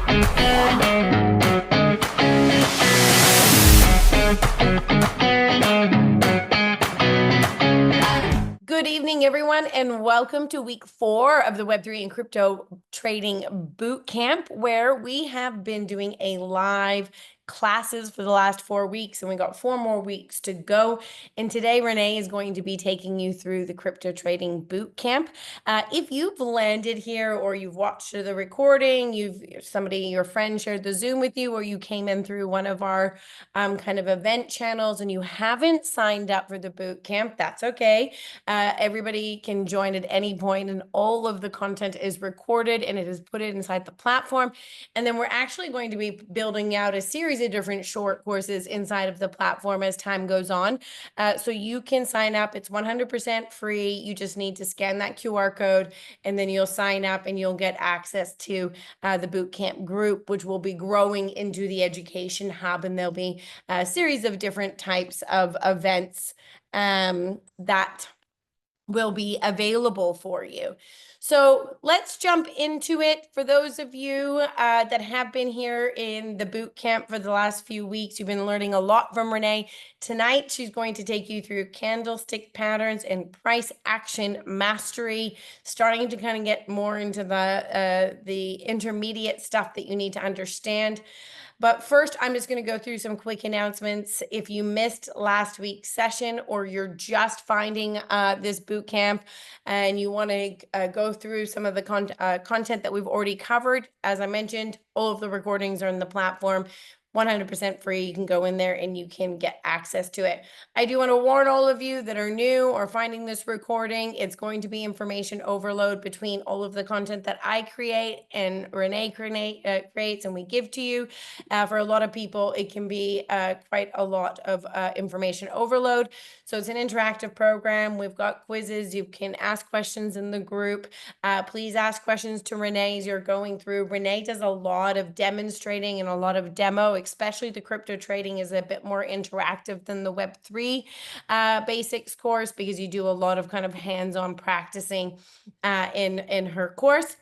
Good evening, everyone, and welcome to week 4 of the Web3 and Crypto Trading Bootcamp, where we have been doing a live classes for the last 4 weeks, and we got 4 more weeks to go. And today, Renee is going to be taking you through the Crypto Trading Bootcamp. If you've landed here or you've watched the recording, your friend shared the Zoom with you, or you came in through one of our kind of event channels and you haven't signed up for the bootcamp, that's okay. Everybody can join at any point, and all of the content is recorded and it is put inside the platform. And then we're actually going to be building out a series of different short courses inside of the platform as time goes on. So you can sign up. It's 100% free. You just need to scan that QR code, and then you'll sign up and you'll get access to the bootcamp group, which will be growing into the education hub. And there'll be a series of different types of events that will be available for you. So let's jump into it. For those of you that have been here in the boot camp for the last few weeks, you've been learning a lot from Renee. Tonight, she's going to take you through candlestick patterns and price action mastery, starting to kind of get more into the intermediate stuff that you need to understand. But first, I'm just going to go through some quick announcements. If you missed last week's session, or you're just finding this bootcamp and you want to go through some of the content that we've already covered, as I mentioned, all of the recordings are in the platform. 100% free. You can go in there and you can get access to it. I do want to warn all of you that are new or finding this recording, it's going to be information overload between all of the content that I create and Renee creates and we give to you. For a lot of people, it can be quite a lot of information overload. So it's an interactive program. We've got quizzes. You can ask questions in the group. Please ask questions to Renee as you're going through. Renee does a lot of demonstrating and a lot of demo, especially the crypto trading is a bit more interactive than the Web3 Basics course, because you do a lot of kind of hands-on practicing in her course.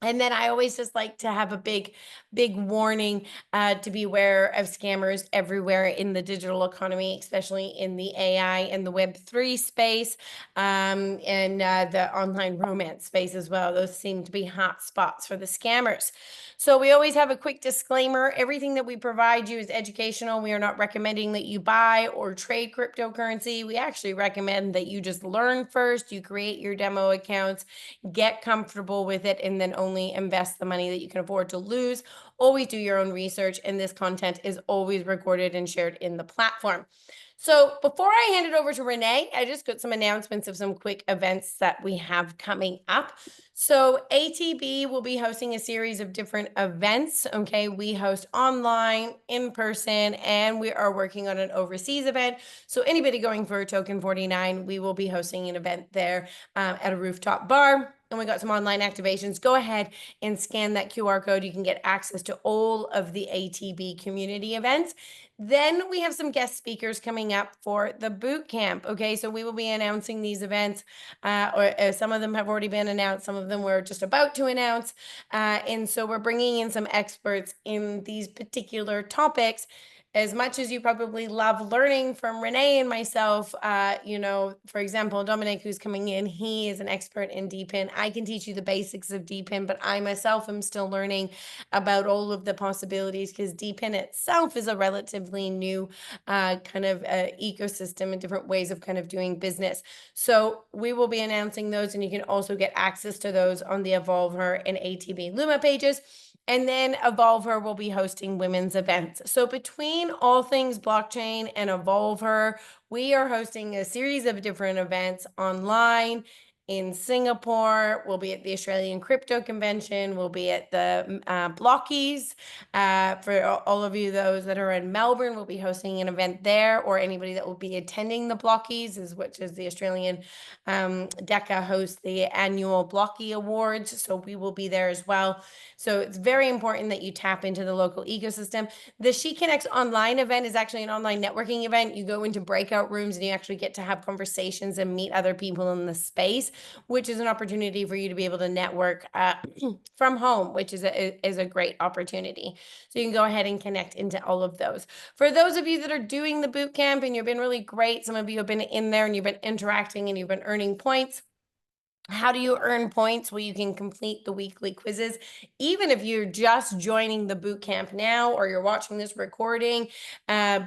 And then I always just like to have a big warning to be aware of scammers everywhere in the digital economy, especially in the AI and the Web3 space, and the online romance space as well. Those seem to be hot spots for the scammers. So we always have a quick disclaimer. Everything that we provide you is educational. We are not recommending that you buy or trade cryptocurrency. We actually recommend that you just learn first, you create your demo accounts, get comfortable with it, and then only invest the money that you can afford to lose. Always do your own research, and this content is always recorded and shared in the platform. So before I hand it over to Renee, I just got some announcements of some quick events that we have coming up. So ATB will be hosting a series of different events. Okay, we host online, in person, and we are working on an overseas event. So anybody going for Token 49, we will be hosting an event there at a rooftop bar. And we got some online activations. Go ahead and scan that QR code. You can get access to all of the ATB community events. Then we have some guest speakers coming up for the boot camp. Okay, so we will be announcing these events, or some of them have already been announced. Some of them we're just about to announce. And so we're bringing in some experts in these particular topics. As much as you probably love learning from Renee and myself, for example, Dominic, who's coming in, he is an expert in DePIN. I can teach you the basics of DePIN, but I myself am still learning about all of the possibilities, because DePIN itself is a relatively new kind of ecosystem and different ways of kind of doing business. So we will be announcing those, and you can also get access to those on the EvolvH3R and ATB Luma pages. And then EvolvH3R will be hosting women's events. So between all things blockchain and EvolvH3R, we are hosting a series of different events online. In Singapore, we'll be at the Australian Crypto Convention, we'll be at the Blockies. For all of you, those that are in Melbourne, we'll be hosting an event there, or anybody that will be attending the Blockies, which is the Australian DECA hosts the annual Blocky Awards, so we will be there as well. So it's very important that you tap into the local ecosystem. The SheConnects online event is actually an online networking event. You go into breakout rooms and you actually get to have conversations and meet other people in the space. which is an opportunity for you to be able to network from home, which is a great opportunity. So you can go ahead and connect into all of those. For those of you that are doing the boot camp and you've been really great, some of you have been in there and you've been interacting and you've been earning points. How do you earn points? Well, you can complete the weekly quizzes. Even if you're just joining the boot camp now, or you're watching this recording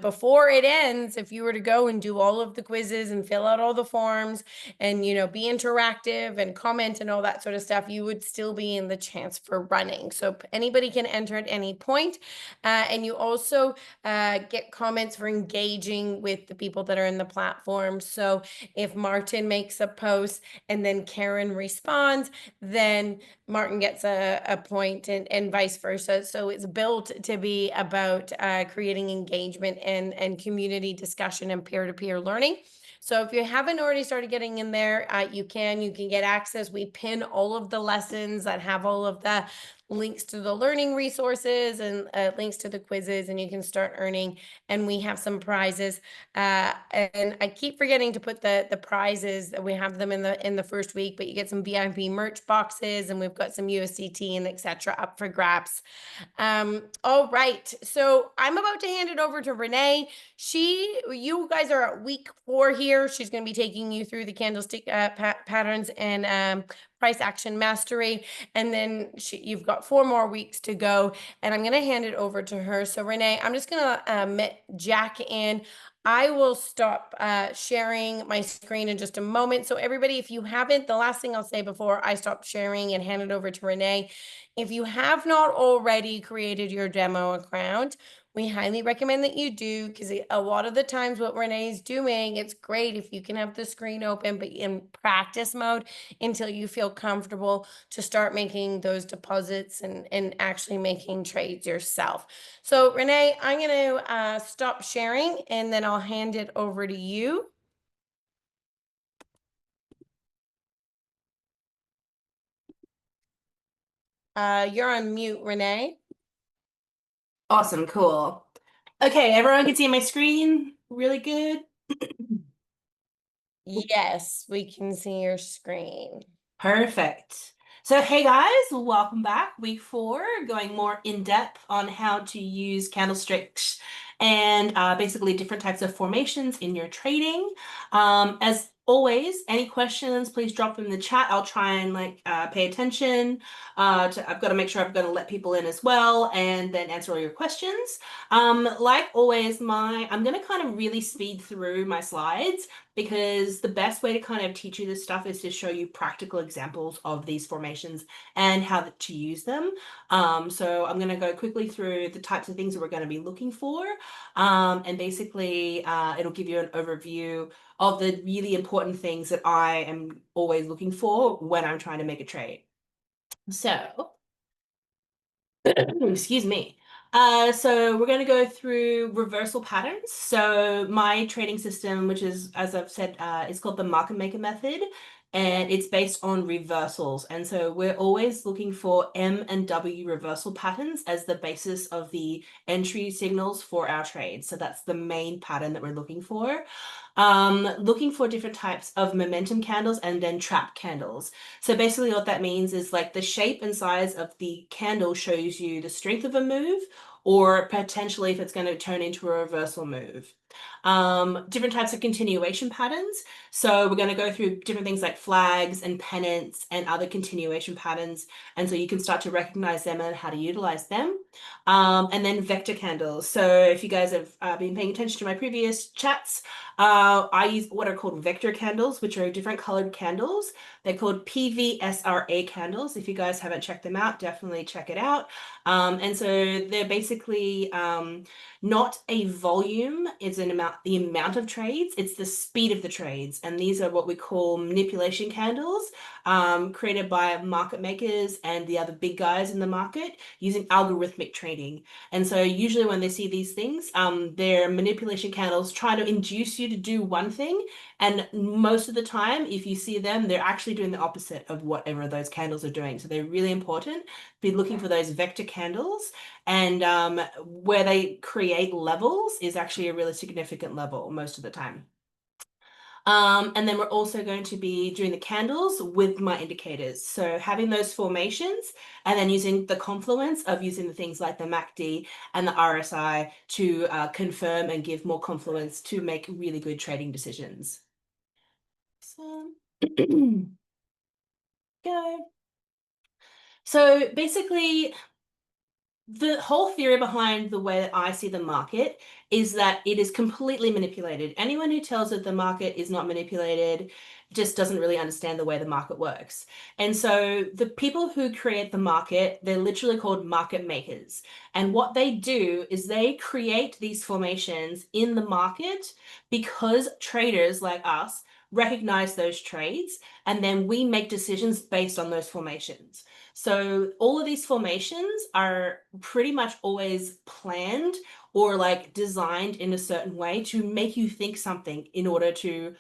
before it ends, if you were to go and do all of the quizzes and fill out all the forms and, you know, be interactive and comment and all that sort of stuff, you would still be in the chance for running. So anybody can enter at any point. And you also get comments for engaging with the people that are in the platform. So if Martin makes a post and then Karen responds, then Martin gets a point, and vice versa. So it's built to be about creating engagement and community discussion and peer-to-peer learning. So if you haven't already started getting in there, you can get access. We pin all of the lessons that have all of the links to the learning resources and links to the quizzes, and you can start earning. And we have some prizes. And I keep forgetting to put the prizes that we have them in the first week, but you get some VIP merch boxes, and we've got some USDT and etc. up for grabs. All right, so I'm about to hand it over to Renee. You guys are at week 4 here. She's going to be taking you through the candlestick patterns and price action mastery, and then you've got 4 more weeks to go, and I'm going to hand it over to her. So Renee, I'm just going to jack in. I will stop sharing my screen in just a moment. So everybody, if you haven't, the last thing I'll say before I stop sharing and hand it over to Renee, if you have not already created your demo account, we highly recommend that you do, because a lot of the times what Renee's doing, it's great if you can have the screen open, but in practice mode until you feel comfortable to start making those deposits and actually making trades yourself. So Renee, I'm going to stop sharing, and then I'll hand it over to you. You're on mute, Renee. Awesome, cool. Okay, everyone can see my screen really good? Yes, we can see your screen. Perfect. So hey guys, welcome back. Week 4, going more in depth on how to use candlesticks and basically different types of formations in your trading. As always, any questions, please drop them in the chat. I'll try and pay attention. I've got to make sure I've got to let people in as well, and then answer all your questions. Like always, I'm going to kind of really speed through my slides, because the best way to kind of teach you this stuff is to show you practical examples of these formations and how to use them. So I'm going to go quickly through the types of things that we're going to be looking for. And basically, it'll give you an overview of the really important things that I am always looking for when I'm trying to make a trade. So, excuse me. So we're going to go through reversal patterns. So my trading system, which is, as I've said, is called the market maker method, and it's based on reversals. And so we're always looking for M and W reversal patterns as the basis of the entry signals for our trades. So that's the main pattern that we're looking for. Looking for different types of momentum candles and then trap candles. So basically what that means is like the shape and size of the candle shows you the strength of a move, or potentially if it's going to turn into a reversal move. Different types of continuation patterns. So we're going to go through different things like flags and pennants and other continuation patterns. And so you can start to recognize them and how to utilize them. And then vector candles. So if you guys have been paying attention to my previous chats, I use what are called vector candles, which are different colored candles. They're called PVSRA candles. If you guys haven't checked them out, definitely check it out. And so they're basically not a volume, it's the amount of trades, it's the speed of the trades. And these are what we call manipulation candles, created by market makers and the other big guys in the market using algorithmic trading. And so usually when they see these things, they're manipulation candles trying to induce you to do one thing. And most of the time, if you see them, they're actually doing the opposite of whatever those candles are doing. So they're really important. Be looking for those vector candles, and where they create levels is actually a really significant level most of the time. And then we're also going to be doing the candles with my indicators. So having those formations and then using the confluence of using the things like the MACD and the RSI to confirm and give more confluence to make really good trading decisions. So, go. So basically, the whole theory behind the way that I see the market is that it is completely manipulated. Anyone who tells that the market is not manipulated just doesn't really understand the way the market works. And so the people who create the market, they're literally called market makers. And what they do is they create these formations in the market because traders like us recognize those trades, and then we make decisions based on those formations. So all of these formations are pretty much always planned or like designed in a certain way to make you think something in order to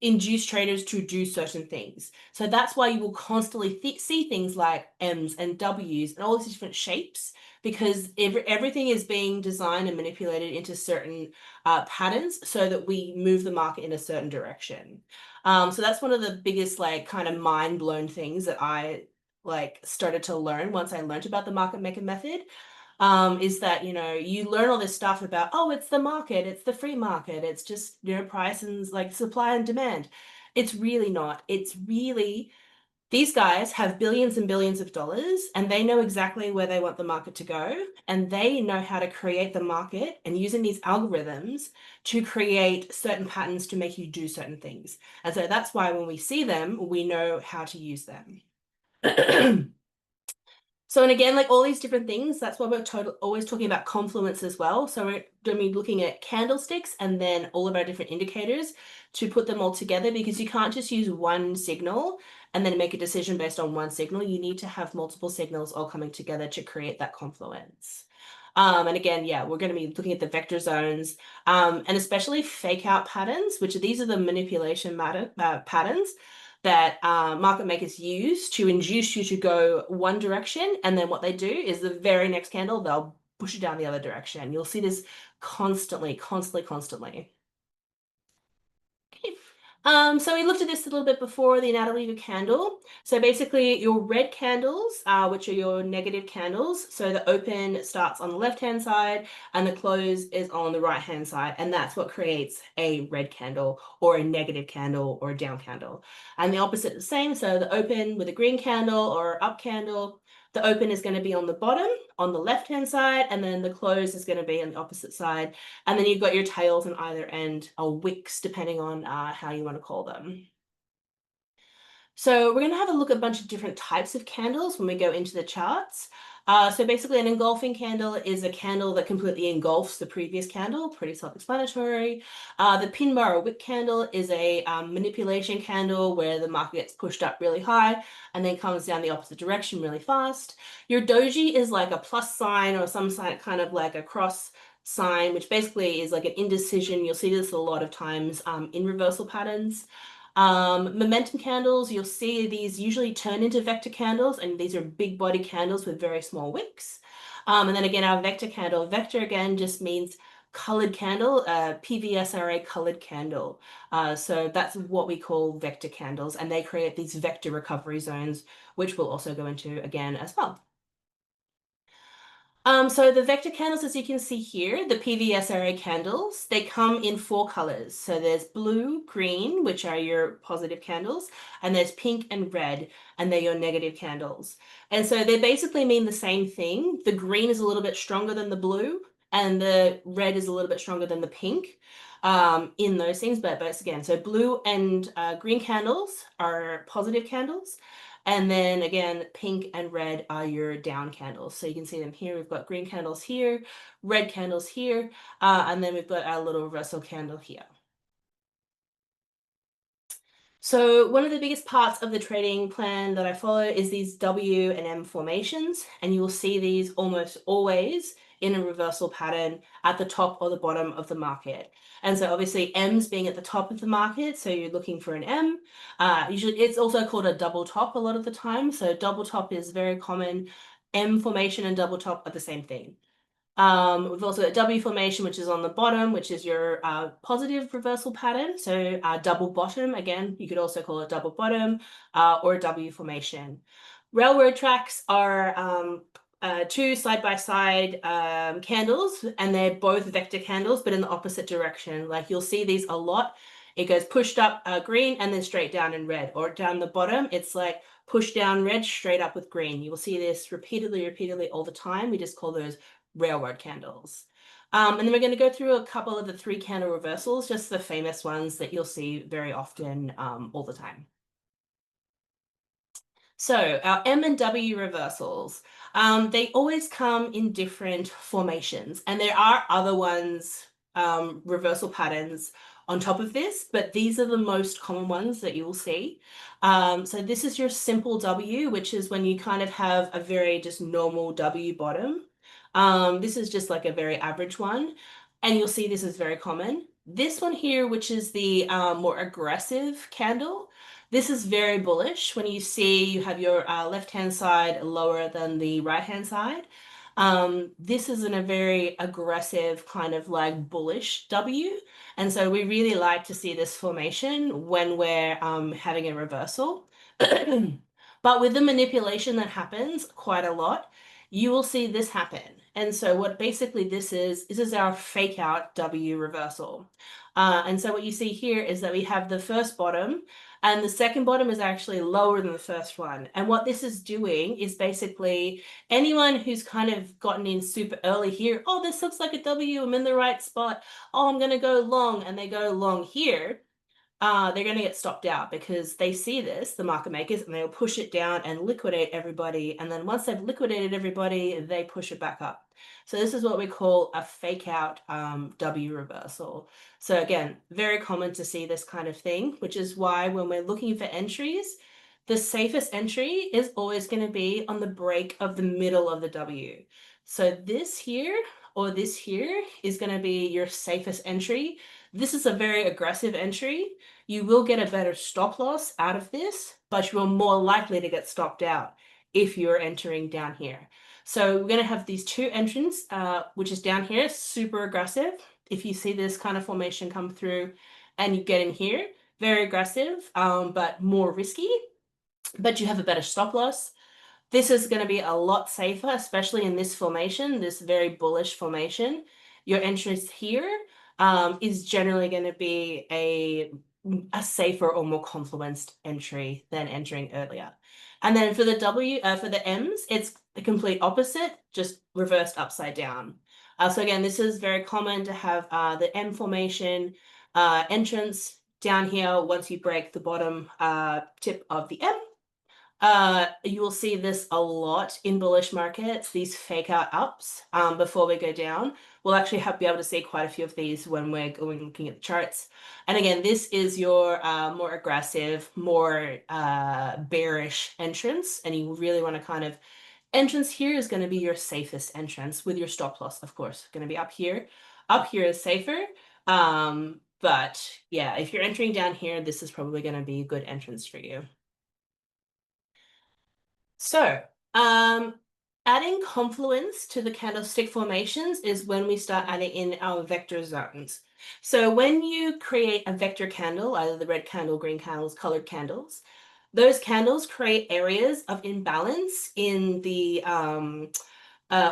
induce traders to do certain things. So that's why you will constantly see things like M's and W's and all these different shapes, because everything is being designed and manipulated into certain patterns so that we move the market in a certain direction. So that's one of the biggest like kind of mind blown things that I like started to learn once I learned about the market maker method. Is that, you learn all this stuff about, oh, it's the market, it's the free market, it's just, price and like supply and demand. It's really not. It's really, these guys have billions and billions of dollars and they know exactly where they want the market to go. And they know how to create the market and using these algorithms to create certain patterns to make you do certain things. And so that's why when we see them, we know how to use them. So, and again, like all these different things, that's why we're always talking about confluence as well. So we're going to be looking at candlesticks and then all of our different indicators to put them all together, because you can't just use one signal and then make a decision based on one signal. You need to have multiple signals all coming together to create that confluence. And again, yeah, we're going to be looking at the vector zones, and especially fake out patterns, these are the manipulation patterns that market makers use to induce you to go one direction. And then what they do is the very next candle, they'll push it down the other direction. You'll see this constantly, constantly, constantly. Okay. So we looked at this a little bit before, the anatomy of a candle. So basically your red candles, which are your negative candles. So the open starts on the left-hand side and the close is on the right-hand side. And that's what creates a red candle or a negative candle or a down candle. And the opposite is the same. So the open with a green candle or up candle, the open is going to be on the bottom, on the left-hand side, and then the close is going to be on the opposite side. And then you've got your tails on either end, or wicks, depending on how you want to call them. So we're going to have a look at a bunch of different types of candles when we go into the charts. So basically an engulfing candle is a candle that completely engulfs the previous candle, pretty self-explanatory. The pin bar or wick candle is a manipulation candle where the market gets pushed up really high and then comes down the opposite direction really fast. Your doji is like a plus sign or some sign, kind of like a cross sign, which basically is like an indecision. You'll see this a lot of times in reversal patterns. Momentum candles, you'll see these usually turn into vector candles, and these are big body candles with very small wicks. And then again, our vector candle, vector again just means colored candle, PVSRA colored candle. So that's what we call vector candles, and they create these vector recovery zones, which we'll also go into again as well. So the vector candles, as you can see here, the PVSRA candles, they come in 4 colors. So there's blue, green, which are your positive candles, and there's pink and red, and they're your negative candles. And so they basically mean the same thing. The green is a little bit stronger than the blue, and the red is a little bit stronger than the pink in those things. But again, so blue and green candles are positive candles. And then again, pink and red are your down candles. So you can see them here. We've got green candles here, red candles here, and then we've got our little reversal candle here. So one of the biggest parts of the trading plan that I follow is these W and M formations, and you will see these almost always in a reversal pattern at the top or the bottom of the market. And so obviously M's being at the top of the market, so you're looking for an M. Usually it's also called a double top a lot of the time. So double top is very common. M formation and double top are the same thing. We've also got W formation, which is on the bottom, which is your positive reversal pattern. So double bottom, again, you could also call it double bottom or W formation. Railroad tracks are two side-by-side candles, and they're both vector candles, but in the opposite direction. Like you'll see these a lot. It goes pushed up green and then straight down in red, or down the bottom, it's like push down red, straight up with green. You will see this repeatedly all the time. We just call those railroad candles. And then we're going to go through a couple of the 3 candle reversals, just the famous ones that you'll see very often all the time. So our M and W reversals, they always come in different formations, and there are other ones, reversal patterns on top of this, but these are the most common ones that you will see. So this is your simple W, which is when you kind of have a very just normal W bottom. This is just like a very average one, and you'll see this is very common. This one here, which is the more aggressive candle, this is very bullish when you see you have your left-hand side lower than the right-hand side. This is in a very aggressive kind of like bullish W. And so we really like to see this formation when we're having a reversal. But with the manipulation that happens quite a lot, you will see this happen. And so what basically this is our fake out W reversal. And so what you see here is that we have the first bottom, and the second bottom is actually lower than the first one. And what this is doing is basically anyone who's kind of gotten in super early here, oh, this looks like a W, I'm in the right spot. Oh, I'm going to go long, and they go long here. They're going to get stopped out because they see this, the market makers, and they'll push it down and liquidate everybody. And then once they've liquidated everybody, they push it back up. So this is what we call a fake out W reversal. So again, very common to see this kind of thing, which is why when we're looking for entries, the safest entry is always going to be on the break of the middle of the W. So this here or this here is going to be your safest entry. This is a very aggressive entry. You will get a better stop loss out of this, but you are more likely to get stopped out if you're entering down here. So we're going to have these 2 entrants, which is down here, super aggressive. If you see this kind of formation come through and you get in here, very aggressive, but more risky, but you have a better stop loss. This is going to be a lot safer, especially in this formation, this very bullish formation. Your entrance here is generally going to be a safer or more confluenced entry than entering earlier. And then for the for the M's, it's the complete opposite, just reversed upside down. So again, this is very common to have the M formation entrance down here once you break the bottom tip of the M. You will see this a lot in bullish markets, these fake out ups before we go down. We'll actually be able to see quite a few of these when we're looking at the charts. And again, this is your more aggressive, more bearish entrance. And you really want to kind of, entrance here is going to be your safest entrance with your stop loss, of course, going to be up here. Up here is safer. But yeah, if you're entering down here, this is probably going to be a good entrance for you. So, adding confluence to the candlestick formations is when we start adding in our vector zones. So when you create a vector candle, either the red candle, green candles, colored candles, those candles create areas of imbalance in the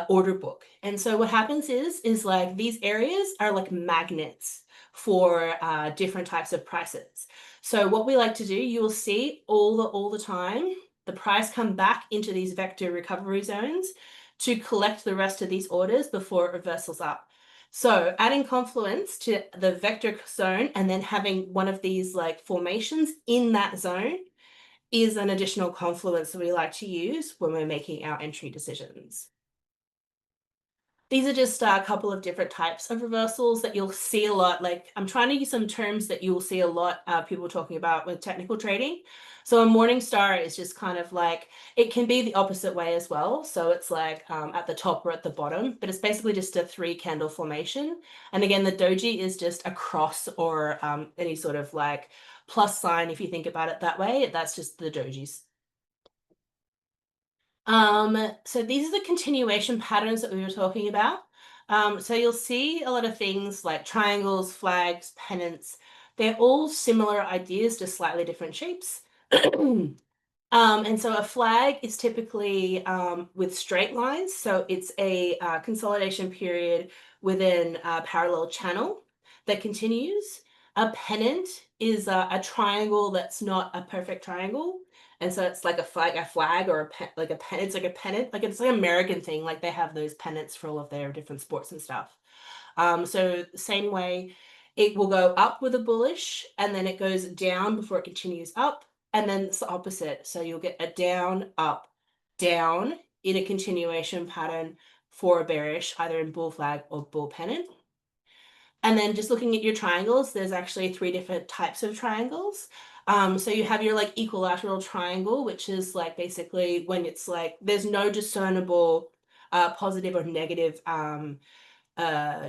order book. And so what happens is like these areas are like magnets for different types of prices. So what we like to do, you will see all the time, the price come back into these vector recovery zones to collect the rest of these orders before it reversals up. So adding confluence to the vector zone and then having one of these like formations in that zone is an additional confluence that we like to use when we're making our entry decisions. These are just a couple of different types of reversals that you'll see a lot. Like I'm trying to use some terms that you'll see a lot people talking about with technical trading. So a morning star is just kind of like, it can be the opposite way as well. So it's like at the top or at the bottom, but it's basically just a 3-candle formation. And again, the doji is just a cross or any sort of like plus sign. If you think about it that way, that's just the dojis. So these are the continuation patterns that we were talking about. So you'll see a lot of things like triangles, flags, pennants. They're all similar ideas, just slightly different shapes. And so a flag is typically with straight lines. So it's a consolidation period within a parallel channel that continues. A pennant is a triangle that's not a perfect triangle. And so it's like a flag or like a pen. It's like a pennant, like it's like an American thing. Like they have those pennants for all of their different sports and stuff. So same way, it will go up with a bullish and then it goes down before it continues up. And then it's the opposite. So you'll get a down, up, down in a continuation pattern for a bearish, either in bull flag or bull pennant. And then just looking at your triangles, there's actually 3 different types of triangles. So you have your like equilateral triangle, which is like basically when it's like there's no discernible positive or negative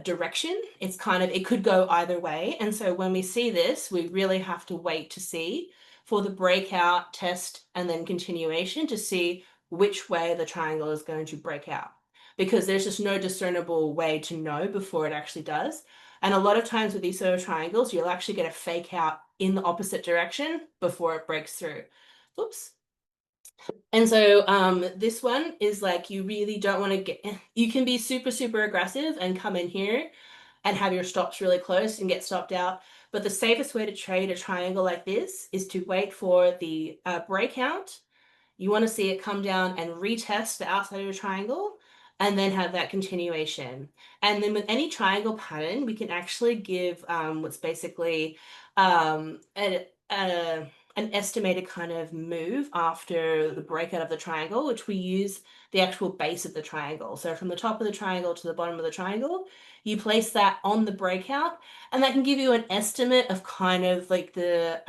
direction. It's kind of, it could go either way. And so when we see this, we really have to wait to see for the breakout, test, and then continuation to see which way the triangle is going to break out. Because there's just no discernible way to know before it actually does. And a lot of times with these sort of triangles, you'll actually get a fake out in the opposite direction before it breaks through. Oops. And so this one is like you really don't want to get, you can be super, super aggressive and come in here and have your stops really close and get stopped out. But the safest way to trade a triangle like this is to wait for the breakout. You want to see it come down and retest the outside of your triangle and then have that continuation. And then with any triangle pattern, we can actually give what's basically an estimated kind of move after the breakout of the triangle, which we use the actual base of the triangle. So from the top of the triangle to the bottom of the triangle, you place that on the breakout, and that can give you an estimate of kind of like the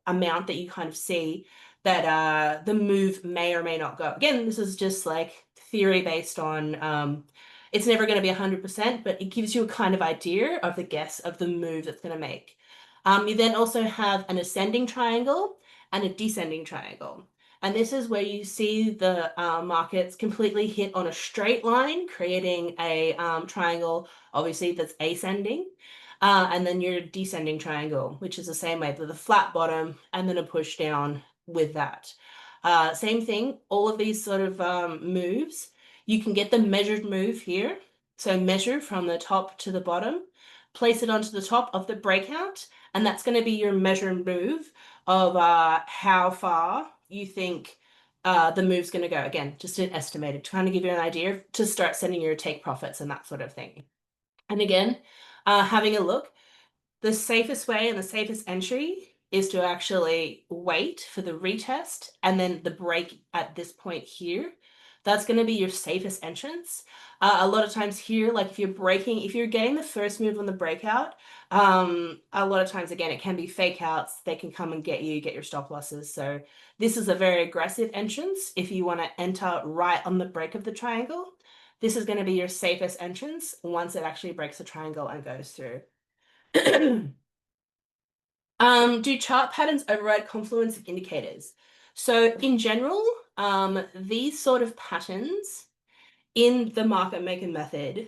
amount that you kind of see that the move may or may not go. Again, this is just like theory based on it's never going to be 100%, but it gives you a kind of idea of the guess of the move that's going to make. You then also have an ascending triangle and a descending triangle. And this is where you see the markets completely hit on a straight line, creating a triangle, obviously, that's ascending. And then your descending triangle, which is the same way, with a flat bottom and then a push down with that. Same thing, all of these sort of moves, you can get the measured move here. So measure from the top to the bottom, place it onto the top of the breakout, and that's going to be your measured move of how far you think the move's going to go. Again, just an estimated, trying to give you an idea to start setting your take profits and that sort of thing. And again, having a look, the safest way and the safest entry is to actually wait for the retest and then the break at this point here. That's going to be your safest entrance. A lot of times here, like if you're getting the first move on the breakout, a lot of times, again, it can be fake outs. They can come and get your stop losses. So this is a very aggressive entrance. If you want to enter right on the break of the triangle, this is going to be your safest entrance once it actually breaks the triangle and goes through. Do chart patterns override confluence of indicators? So in general, these sort of patterns in the market maker method,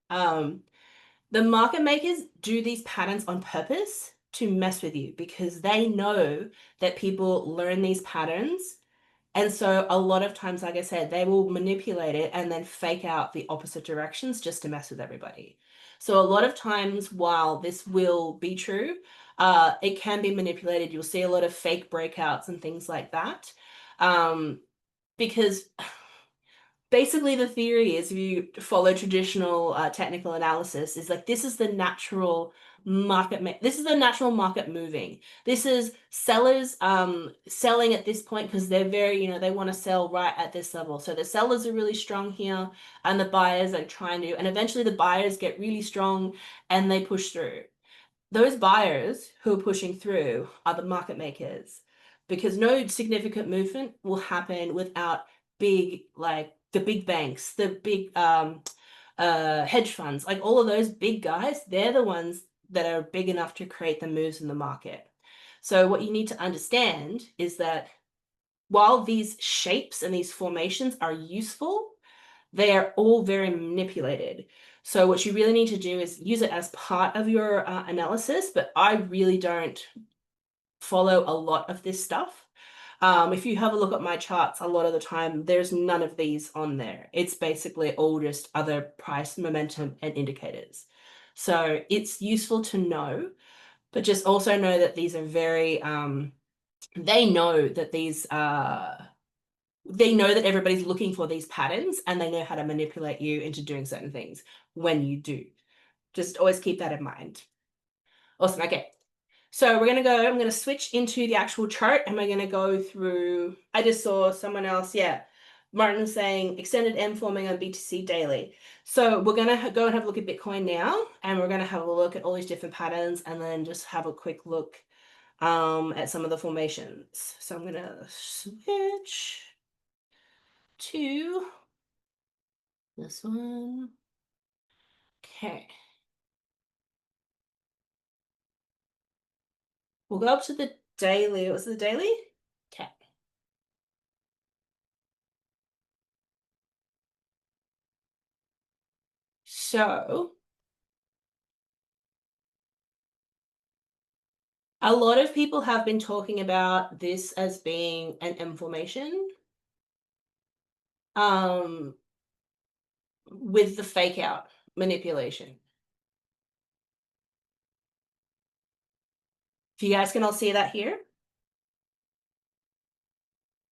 the market makers do these patterns on purpose to mess with you because they know that people learn these patterns. And so a lot of times, like I said, they will manipulate it and then fake out the opposite directions just to mess with everybody. So a lot of times, while this will be true, it can be manipulated. You'll see a lot of fake breakouts and things like that. Because basically the theory is, if you follow traditional technical analysis, is like this is the natural market this is the natural market moving. This is sellers selling at this point because they're very, they want to sell right at this level. So the sellers are really strong here and the buyers are trying to, and eventually the buyers get really strong and they push through. Those buyers who are pushing through are the market makers, because no significant movement will happen without big, like the big banks, the big hedge funds, like all of those big guys. They're the ones that are big enough to create the moves in the market. So what you need to understand is that while these shapes and these formations are useful, They are all very manipulated. So what you really need to do is use it as part of your analysis, but I really don't follow a lot of this stuff. If you have a look at my charts, a lot of the time, there's none of these on there. It's basically all just other price momentum and indicators. So it's useful to know, but just also know that these are very, they know that they know that everybody's looking for these patterns and they know how to manipulate you into doing certain things when you do. Just always keep that in mind. Awesome. Okay. So I'm going to switch into the actual chart and we're going to go through, I just saw someone else, yeah, Martin saying extended M forming on BTC daily. So we're going to go and have a look at Bitcoin now, and we're going to have a look at all these different patterns and then just have a quick look at some of the formations. So I'm going to switch to this one. Okay. We'll go up to the daily. What's the daily? Okay. So a lot of people have been talking about this as being an inflammation with the fake out manipulation. If you guys can all see that here.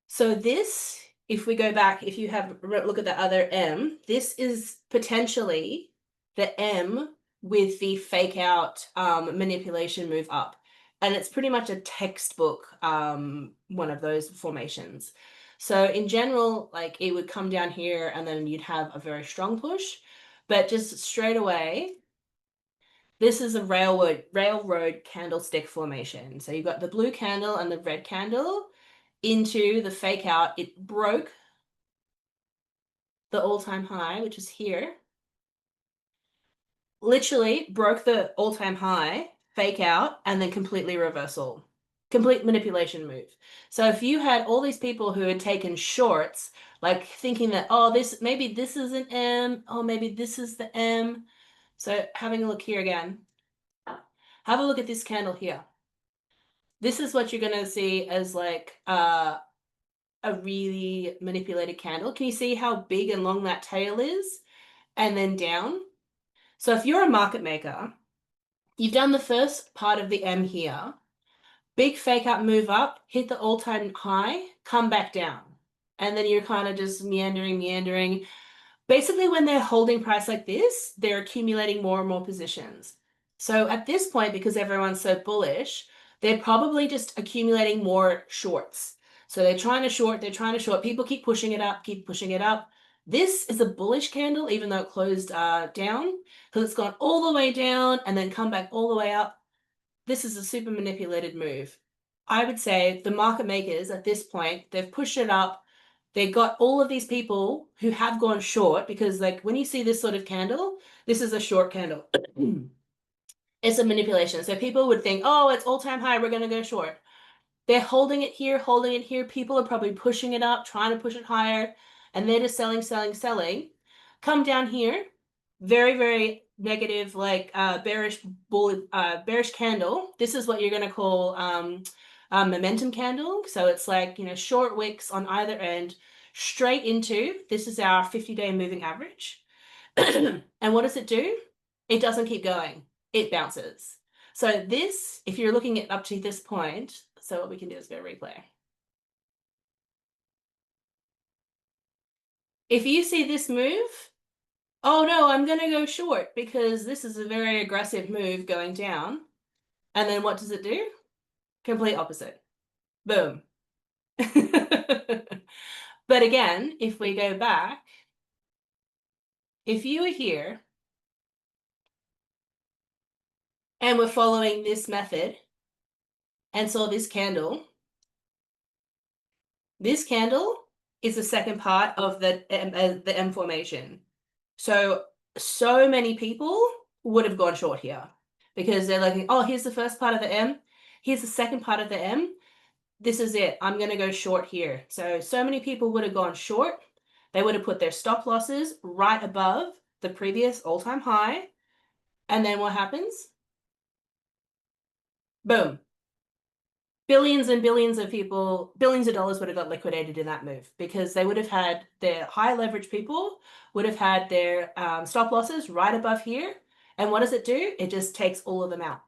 So this, if we go back, if you have look at the other M, this is potentially the M with the fake out manipulation move up. And it's pretty much a textbook one of those formations. So in general, like it would come down here and then you'd have a very strong push, but just straight away, this is a railroad candlestick formation. So you've got the blue candle and the red candle into the fake out. It broke the all-time high, which is here. Literally broke the all-time high, fake out, and then completely reversal. Complete manipulation move. So if you had all these people who had taken shorts, like thinking that, oh, this maybe this is an M, oh, maybe this is the M. So having a look here again. Have a look at this candle here. This is what you're gonna see as like a really manipulated candle. Can you see how big and long that tail is? And then down. So if you're a market maker, you've done the first part of the M here, big fake out move up, hit the all-time high, come back down. And then you're kind of just meandering. Basically, when they're holding price like this, they're accumulating more and more positions. So at this point, because everyone's so bullish, they're probably just accumulating more shorts. So they're trying to short, People keep pushing it up. This is a bullish candle, even though it closed down, because it's gone all the way down and then come back all the way up. This is a super manipulated move. I would say the market makers at this point, they've pushed it up. They got all of these people who have gone short, because like when you see this sort of candle, this is a short candle. It's a manipulation. So people would think, oh, it's all-time high, we're going to go short. They're holding it here. People are probably pushing it up, trying to push it higher, and they're just selling. Come down here, very, very negative, like bearish candle. This is what you're going to call a momentum candle. So it's like, short wicks on either end, straight into, this is our 50-day moving average. And what does it do? It doesn't keep going. It bounces. So this, if you're looking at up to this point, so what we can do is go replay. If you see this move, oh no, I'm going to go short because this is a very aggressive move going down. And then what does it do? Complete opposite. Boom. But again, if we go back, if you were here and we're following this method and saw this candle is the second part of the M formation. So many people would have gone short here because they're like, oh, here's the first part of the M. Here's the second part of the M. This is it. I'm going to go short here. So many people would have gone short. they would have put their stop losses right above the previous all-time high. And then what happens? Boom. Billions and billions of people, billions of dollars would have got liquidated in that move because they would have had their high leverage people would have had their stop losses right above here. And what does it do? It just takes all of them out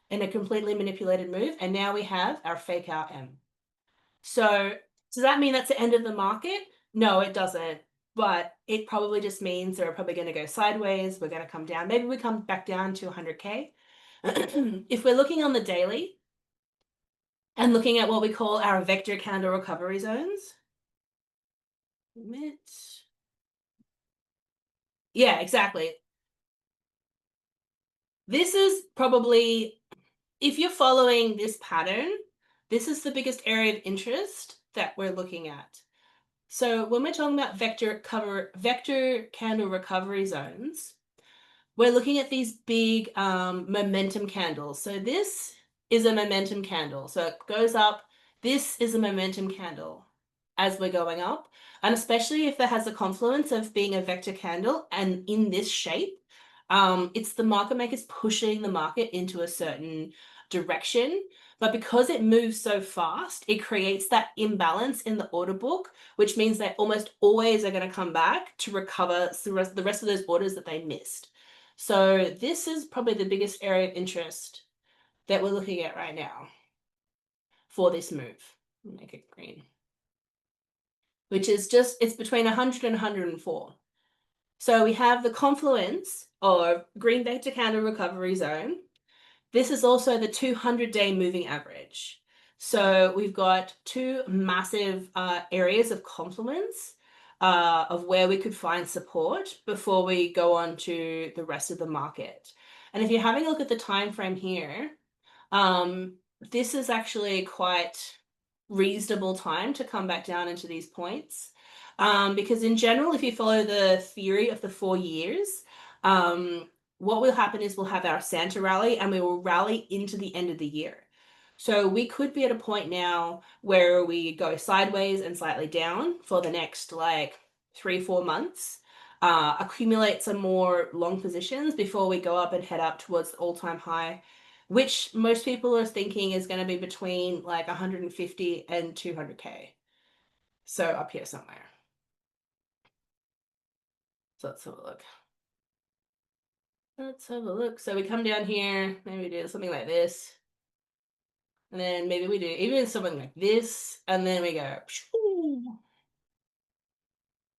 in a completely manipulated move. And now we have our fake out M. So does that mean that's the end of the market? No, it doesn't. But it probably just means they're probably going to go sideways. We're going to come down. Maybe we come back down to 100K. If we're looking on the daily and looking at what we call our vector candle recovery zones. Yeah, exactly. This is probably, if you're following this pattern, this is the biggest area of interest that we're looking at. So when we're talking about vector candle recovery zones, we're looking at these big momentum candles. So this is a momentum candle. So it goes up. This is a momentum candle as we're going up. And especially if that has a confluence of being a vector candle and in this shape, it's the market makers pushing the market into a certain direction. But because it moves so fast, it creates that imbalance in the order book, which means they almost always are going to come back to recover the rest of those orders that they missed. So this is probably the biggest area of interest that we're looking at right now for this move. Make it green. Which is just, it's between 100 and 104. So we have the confluence of green vector candle recovery zone. This is also the 200-day moving average. So we've got two massive areas of confluence of where we could find support before we go on to the rest of the market. And if you're having a look at the time frame here, this is actually quite reasonable time to come back down into these points. Because in general, if you follow the theory of the 4 years, what will happen is we'll have our Santa rally and we will rally into the end of the year. So we could be at a point now where we go sideways and slightly down for the next like 3-4 months, accumulate some more long positions before we go up and head up towards the all-time high, which most people are thinking is going to be between like 150 and 200K. So up here somewhere. So let's have a look. Let's have a look. So we come down here, maybe we do something like this. And then maybe we do even something like this. And then we go,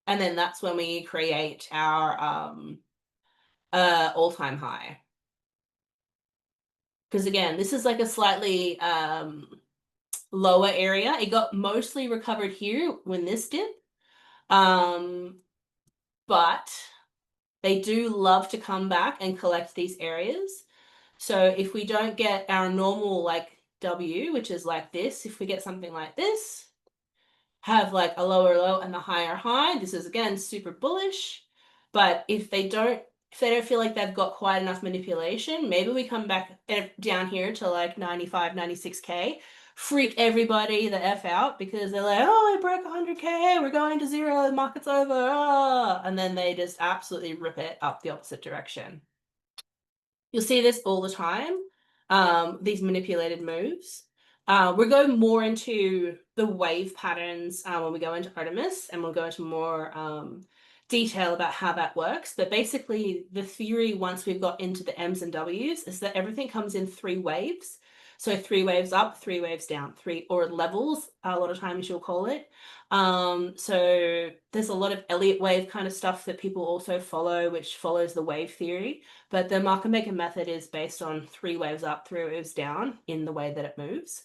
and then that's when we create our all-time high. Because again, this is like a slightly lower area. It got mostly recovered here when this dip. But they do love to come back and collect these areas. So if we don't get our normal like W, which is like this, if we get something like this, have like a lower low and the higher high, this is again super bullish. But if they don't feel like they've got quite enough manipulation, maybe we come back down here to like 95, 96K, freak everybody the F out because they're like, oh, I broke 100K, we're going to zero, the market's over, and then they just absolutely rip it up the opposite direction. You'll see this all the time, these manipulated moves. We're going more into the wave patterns when we go into Artemis, and we'll go into more detail about how that works. But basically, the theory once we've got into the M's and W's is that everything comes in 3 waves. So 3 waves up, 3 waves down, 3 or levels, a lot of times you'll call it. So there's a lot of Elliott wave kind of stuff that people also follow, which follows the wave theory. But the market maker method is based on 3 waves up, 3 waves down in the way that it moves.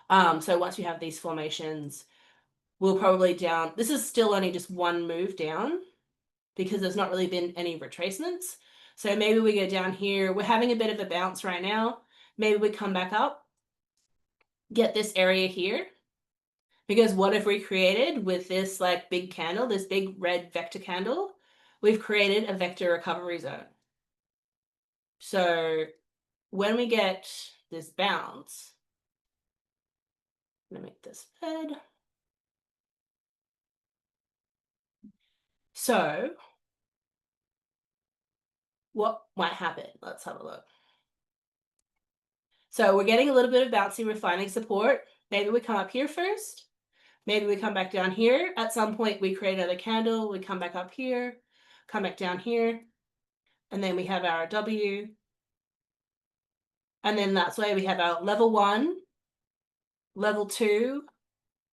So once you have these formations, we'll probably down. This is still only just one move down because there's not really been any retracements. So maybe we go down here. We're having a bit of a bounce right now. Maybe we come back up, get this area here. Because what have we created with this like big candle, this big red vector candle? We've created a vector recovery zone. So when we get this bounce, I'm gonna make this red. So what might happen? Let's have a look. So we're getting a little bit of bouncy. We're finding support. Maybe we come up here first. Maybe we come back down here. At some point, we create another candle. We come back up here, come back down here. And then we have our W. And then that's why we have our level 1, level 2,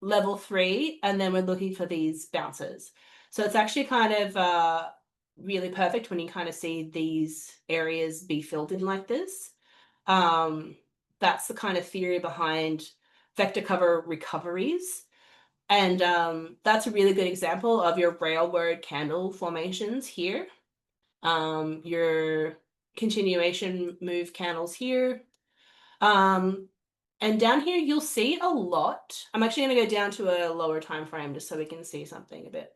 level 3, and then we're looking for these bounces. So it's actually kind of really perfect when you kind of see these areas be filled in like this. That's the kind of theory behind vector cover recoveries. And that's a really good example of your railroad candle formations here. Your continuation move candles here. And down here, you'll see a lot. I'm actually going to go down to a lower time frame just so we can see something a bit.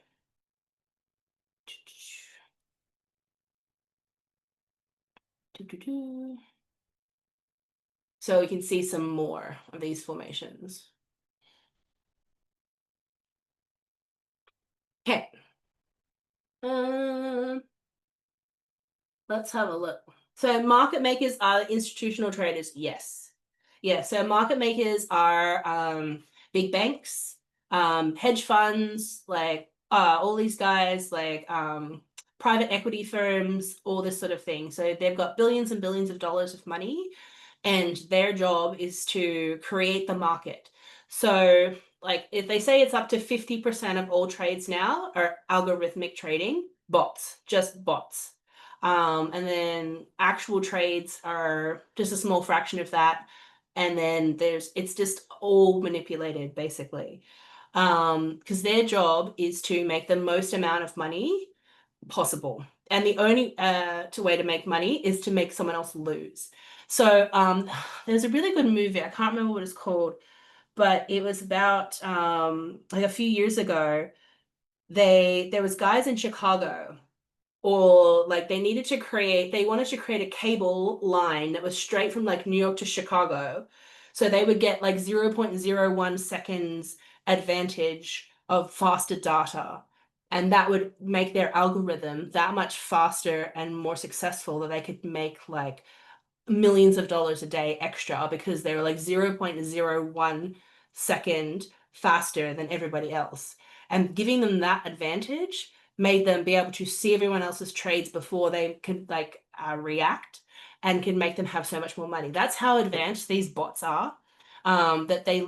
So we can see some more of these formations. Okay. Let's have a look. So market makers are institutional traders. Yes. Yeah. So market makers are big banks, hedge funds, like all these guys, like private equity firms, all this sort of thing. So they've got billions and billions of dollars of money, and their job is to create the market. So like if they say it's up to 50% of all trades now are algorithmic trading, bots, just bots. And then actual trades are just a small fraction of that. And then it's just all manipulated basically. Because their job is to make the most amount of money possible. And the only way to make money is to make someone else lose. So there's a really good movie. I can't remember what it's called, but it was about like a few years ago. There was guys in Chicago, or like they wanted to create a cable line that was straight from like New York to Chicago. So they would get like 0.01 seconds advantage of faster data. And that would make their algorithm that much faster and more successful that they could make like millions of dollars a day extra because they were like 0.01 second faster than everybody else. And giving them that advantage made them be able to see everyone else's trades before they could like react, and can make them have so much more money. That's how advanced these bots are. That they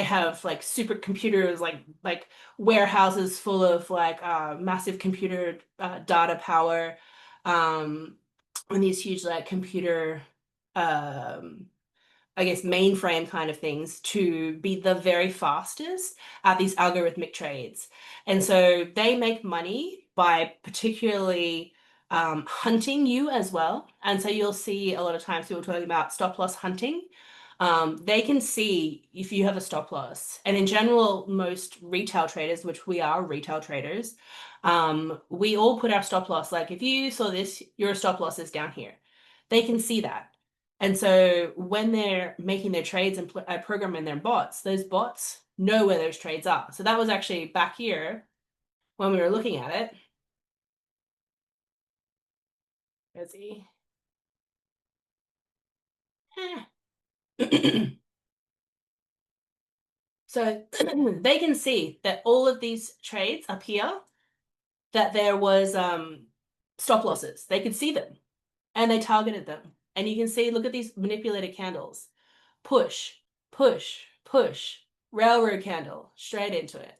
have like supercomputers, like warehouses full of like massive computer data power, and these huge like computer um I guess mainframe kind of things to be the very fastest at these algorithmic trades. And so they make money by particularly hunting you as well. And so you'll see a lot of times people talking about stop loss hunting. They can see if you have a stop loss. And in general, most retail traders, which we are retail traders, we all put our stop loss. Like if you saw this, your stop loss is down here. They can see that. And so when they're making their trades and programming their bots, those bots know where those trades are. So that was actually back here when we were looking at it. Let's see. So they can see that all of these trades up here, that there was stop losses. They could see them and they targeted them. And you can see, look at these manipulated candles. Push, push, push, railroad candle, straight into it.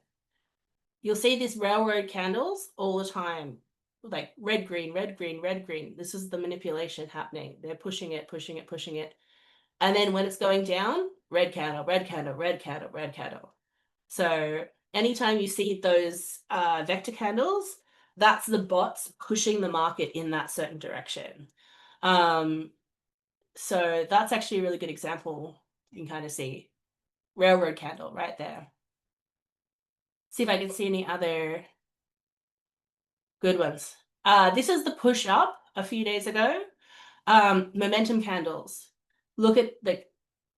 You'll see these railroad candles all the time, like red, green, red, green, red, green. This is the manipulation happening. They're pushing it, pushing it, pushing it. And then when it's going down, red candle, red candle, red candle, red candle. So anytime you see those vector candles, that's the bots pushing the market in that certain direction. So that's actually a really good example. You can kind of see railroad candle right there. See if I can see any other good ones. This is the push up a few days ago. Momentum candles. Look at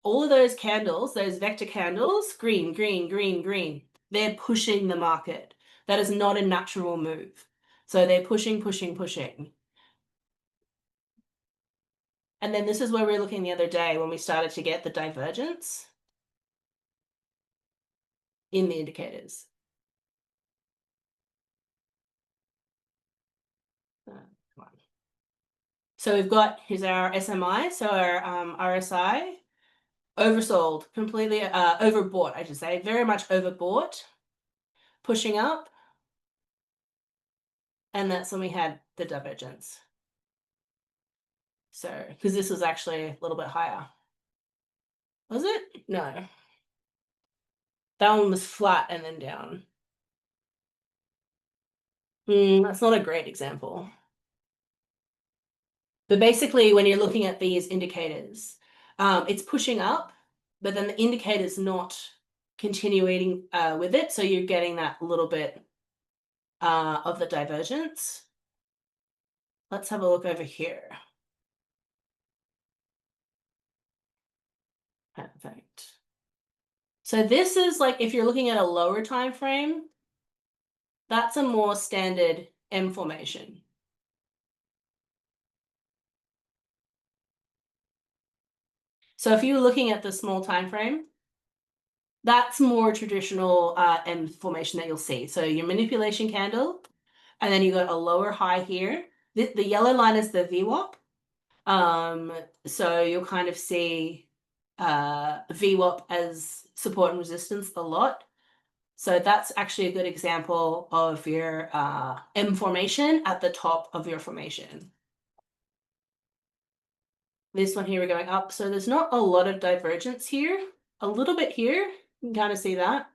all of those candles, those vector candles, green, green, green, green. They're pushing the market. That is not a natural move. So they're pushing, pushing, pushing. And then this is where we were looking the other day when we started to get the divergence in the indicators. Come on. So we've got, here's our SMI, so our RSI, oversold, completely overbought, I should say, very much overbought, pushing up. And that's when we had the divergence. So, because this was actually a little bit higher. Was it? No. That one was flat and then down. That's not a great example. But basically, when you're looking at these indicators, it's pushing up, but then the indicator's not continuing with it. So you're getting that little bit of the divergence. Let's have a look over here. Perfect. So this is like, if you're looking at a lower time frame, that's a more standard M formation. So if you're looking at the small time frame, that's more traditional M formation that you'll see. So your manipulation candle, and then you got a lower high here. The yellow line is the VWAP. So you'll kind of see VWAP as support and resistance a lot. So that's actually a good example of your M formation at the top of your formation. This one here, we're going up. So there's not a lot of divergence here. A little bit here, you can kind of see that.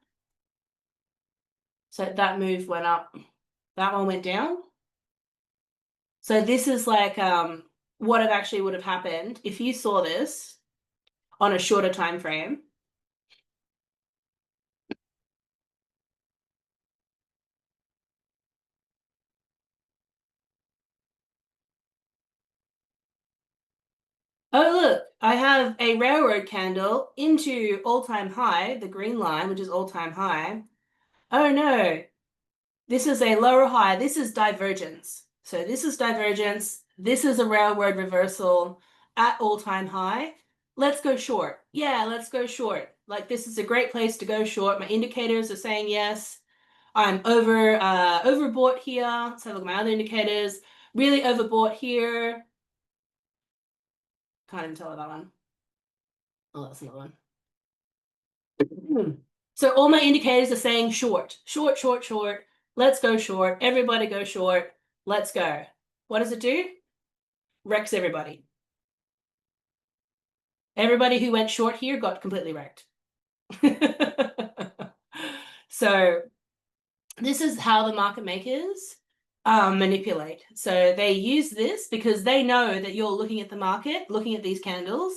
So that move went up. That one went down. So this is like what it actually would have happened if you saw this on a shorter time frame. Oh, look, I have a railroad candle into all-time high, the green line, which is all-time high. Oh no, this is a lower high. This is divergence. So this is divergence. This is a railroad reversal at all-time high. Let's go short. Yeah, let's go short. Like this is a great place to go short. My indicators are saying yes. I'm overbought here. Let's have a look at my other indicators. Really overbought here. Can't even tell that one. Oh, that's another one. So all my indicators are saying short, short, short, short. Let's go short. Everybody go short. Let's go. What does it do? Wrecks everybody. Everybody who went short here got completely wrecked. So this is how the market makers manipulate. So they use this because they know that you're looking at the market, looking at these candles,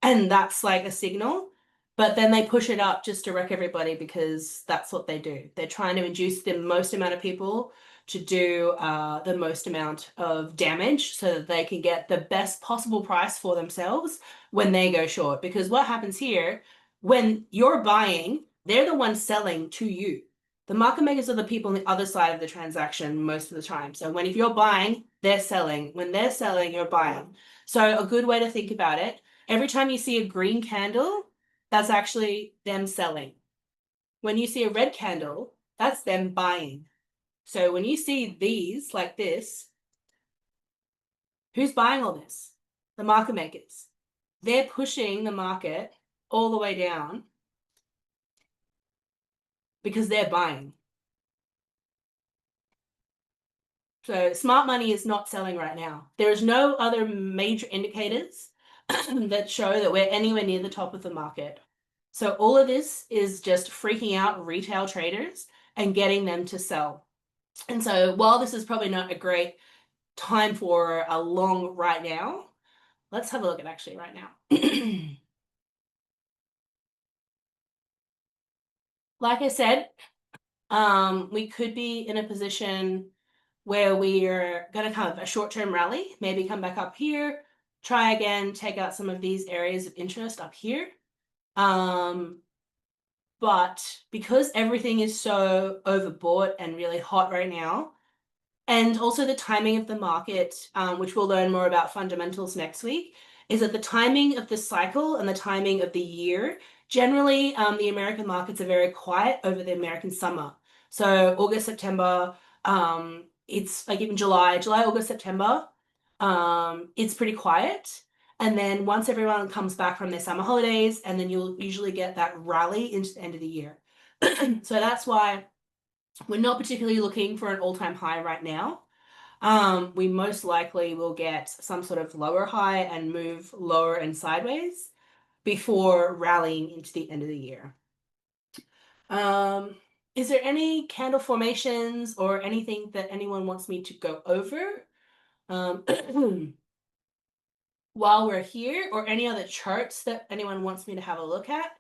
and that's like a signal. But then they push it up just to wreck everybody because that's what they do. They're trying to induce the most amount of people to do the most amount of damage so that they can get the best possible price for themselves when they go short. Because what happens here, when you're buying, they're the ones selling to you. The market makers are the people on the other side of the transaction most of the time. So if you're buying, they're selling. When they're selling, you're buying. So a good way to think about it, every time you see a green candle, that's actually them selling. When you see a red candle, that's them buying. So when you see these like this, who's buying all this? The market makers. They're pushing the market all the way down because they're buying. So smart money is not selling right now. There is no other major indicators that show that we're anywhere near the top of the market. So all of this is just freaking out retail traders and getting them to sell. And so while this is probably not a great time for a long right now, let's have a look at actually right now. Like I said, we could be in a position where we're going to have a short-term rally, maybe come back up here, try again, take out some of these areas of interest up here. But because everything is so overbought and really hot right now, And also the timing of the market, which we'll learn more about fundamentals next week, is that the timing of the cycle and the timing of the year, generally the American markets are very quiet over the American summer. So August, September, it's like even July, August, September, it's pretty quiet. And then once everyone comes back from their summer holidays, and then you'll usually get that rally into the end of the year. So that's why we're not particularly looking for an all-time high right now. We most likely will get some sort of lower high and move lower and sideways before rallying into the end of the year. Is there any candle formations or anything that anyone wants me to go over while we're here, or any other charts that anyone wants me to have a look at?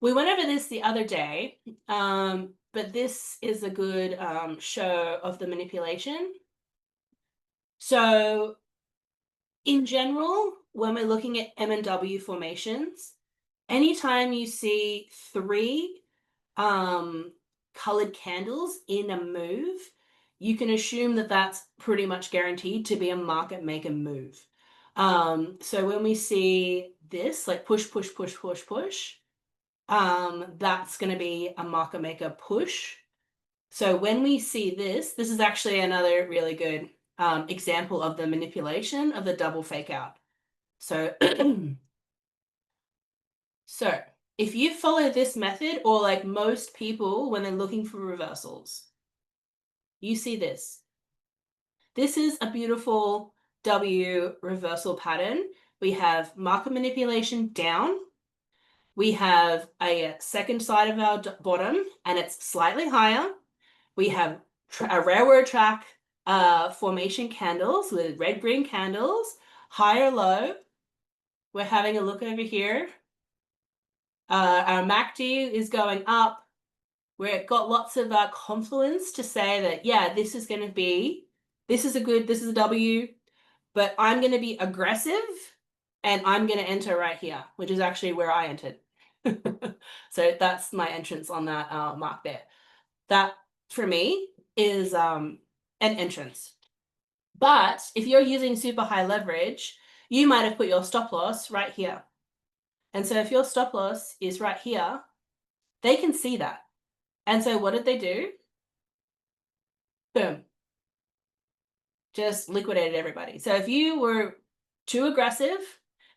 We went over this the other day, but this is a good show of the manipulation. So in general, when we're looking at M&W formations, anytime you see three colored candles in a move, you can assume that that's pretty much guaranteed to be a market maker move. So when we see this, like push, push, push, push, push, that's going to be a market maker push. So when we see this is actually another really good example of the manipulation of the double fake out. So, so if you follow this method, or like most people when they're looking for reversals, you see this. This is a beautiful W reversal pattern. We have market manipulation down. We have a second side of our bottom, and it's slightly higher. We have a railroad track formation candles with red-green candles, high or low. We're having a look over here. Our MACD is going up. We've got lots of confluence to say that, yeah, this is a W, but I'm going to be aggressive, and I'm going to enter right here, which is actually where I entered. So that's my entrance on that mark there. That, for me, is an entrance. But if you're using super high leverage, you might have put your stop loss right here. And so if your stop loss is right here, they can see that. And so what did they do? Boom. Just liquidated everybody. So if you were too aggressive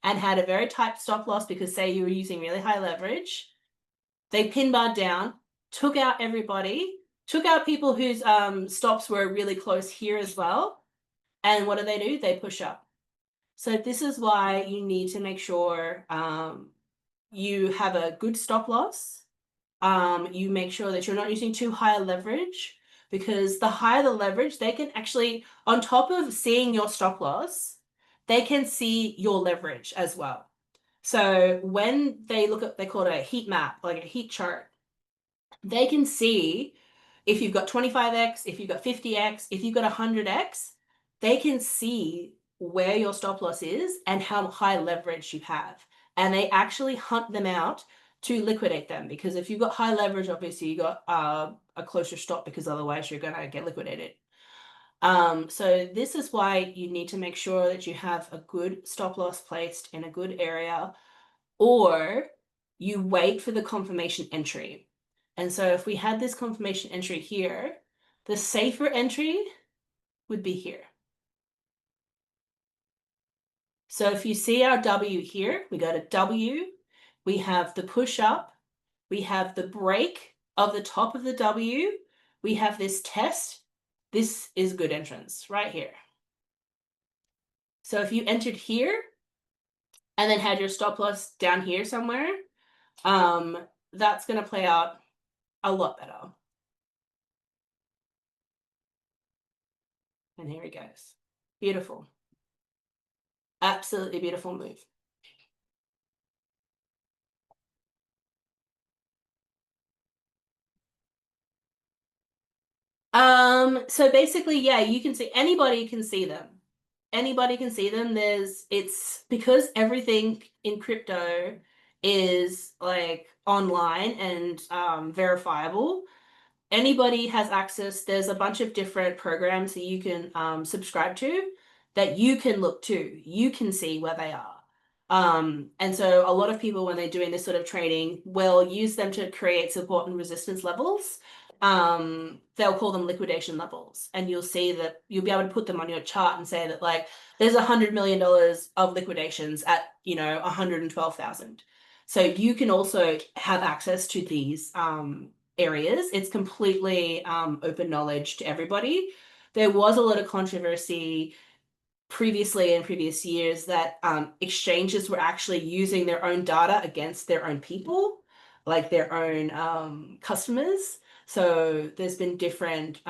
and had a very tight stop loss because, say, you were using really high leverage, they pin barred down, took out everybody, took out people whose stops were really close here as well. And what do? They push up. So this is why you need to make sure you have a good stop loss. You make sure that you're not using too high leverage, because the higher the leverage, they can actually, on top of seeing your stop loss, they can see your leverage as well. So when they look at, they call it a heat map, like a heat chart, they can see if you've got 25x, if you've got 50x, if you've got 100x, they can see where your stop loss is and how high leverage you have. And they actually hunt them out to liquidate them, because if you've got high leverage, obviously you got a closer stop, because otherwise you're going to get liquidated. So this is why you need to make sure that you have a good stop loss placed in a good area, or you wait for the confirmation entry. And so if we had this confirmation entry here, the safer entry would be here. So if you see our W here, we go to W, we have the push up, we have the break of the top of the W, we have this test. This is good entrance right here. So if you entered here and then had your stop loss down here somewhere, that's going to play out a lot better. And here he goes. Beautiful. Absolutely beautiful move. So basically, yeah, you can see, anybody can see them. Anybody can see them. It's because everything in crypto is like online and verifiable. Anybody has access. There's a bunch of different programs that you can subscribe to that you can look to. You can see where they are. And so a lot of people, when they're doing this sort of trading, will use them to create support and resistance levels. They'll call them liquidation levels, and you'll see that you'll be able to put them on your chart and say that like there's $100 million of liquidations at 112,000. So you can also have access to these areas. It's completely open knowledge to everybody. There was a lot of controversy previously in previous years that exchanges were actually using their own data against their own people, like their own customers. So there's been different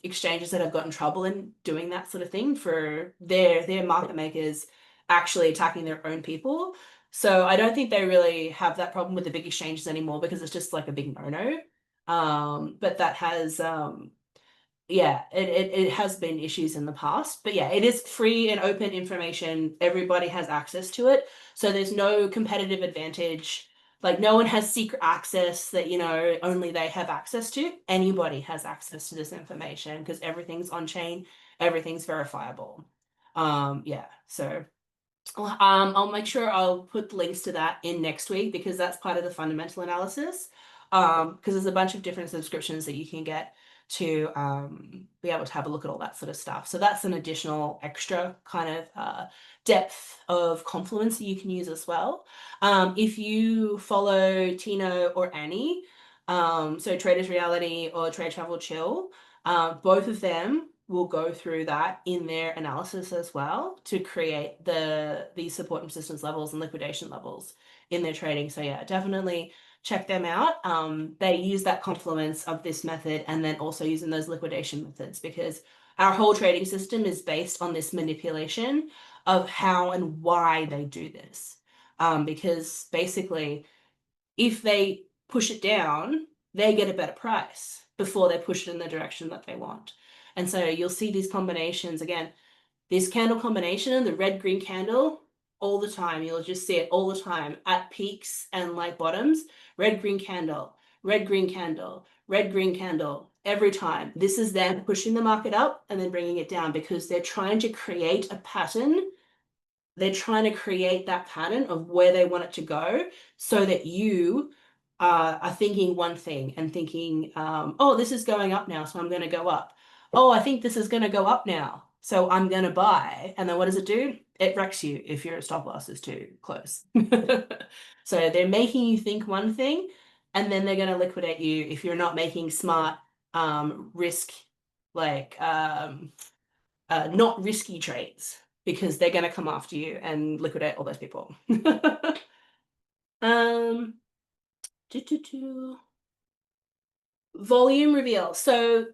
exchanges that have got in trouble in doing that sort of thing for their market makers actually attacking their own people. So I don't think they really have that problem with the big exchanges anymore because it's just like a big no-no. But that has yeah, it has been issues in the past, but yeah, it is free and open information. Everybody has access to it. So there's no competitive advantage. Like no one has secret access that, only they have access to. Anybody has access to this information because everything's on chain, everything's verifiable. Yeah, so I'll make sure I'll put links to that in next week because that's part of the fundamental analysis. Because there's a bunch of different subscriptions that you can get to be able to have a look at all that sort of stuff. So that's an additional extra kind of depth of confluence that you can use as well. If you follow Tino or Annie, so Traders Reality or Trade Travel Chill, both of them will go through that in their analysis as well to create the support and resistance levels and liquidation levels in their trading. So yeah, definitely check them out. They use that confluence of this method and then also using those liquidation methods because our whole trading system is based on this manipulation of how and why they do this. Because basically, if they push it down, they get a better price before they push it in the direction that they want. And so you'll see these combinations again, this candle combination, the red-green candle, all the time. You'll just see it all the time at peaks and like bottoms. Red-green candle, red-green candle, red-green candle. Every time. This is them pushing the market up and then bringing it down because they're trying to create a pattern. They're trying to create that pattern of where they want it to go so that you are thinking one thing and thinking, oh, this is going up now, so I'm going to go up. Oh, I think this is going to go up now, so I'm going to buy. And then what does it do? It wrecks you if your stop loss is too close. So they're making you think one thing, and then they're going to liquidate you if you're not making smart risk, like not risky trades because they're going to come after you and liquidate all those people. um, Volume reveal. So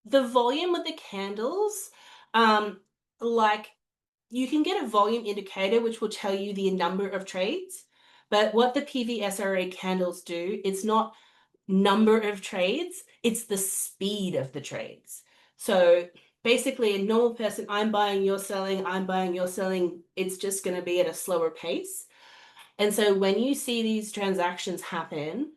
the volume with the candles, like you can get a volume indicator which will tell you the number of trades, but what the PVSRA candles do, it's not number of trades, it's the speed of the trades. So basically a normal person, I'm buying, you're selling, I'm buying, you're selling, it's just going to be at a slower pace. And so when you see these transactions happen,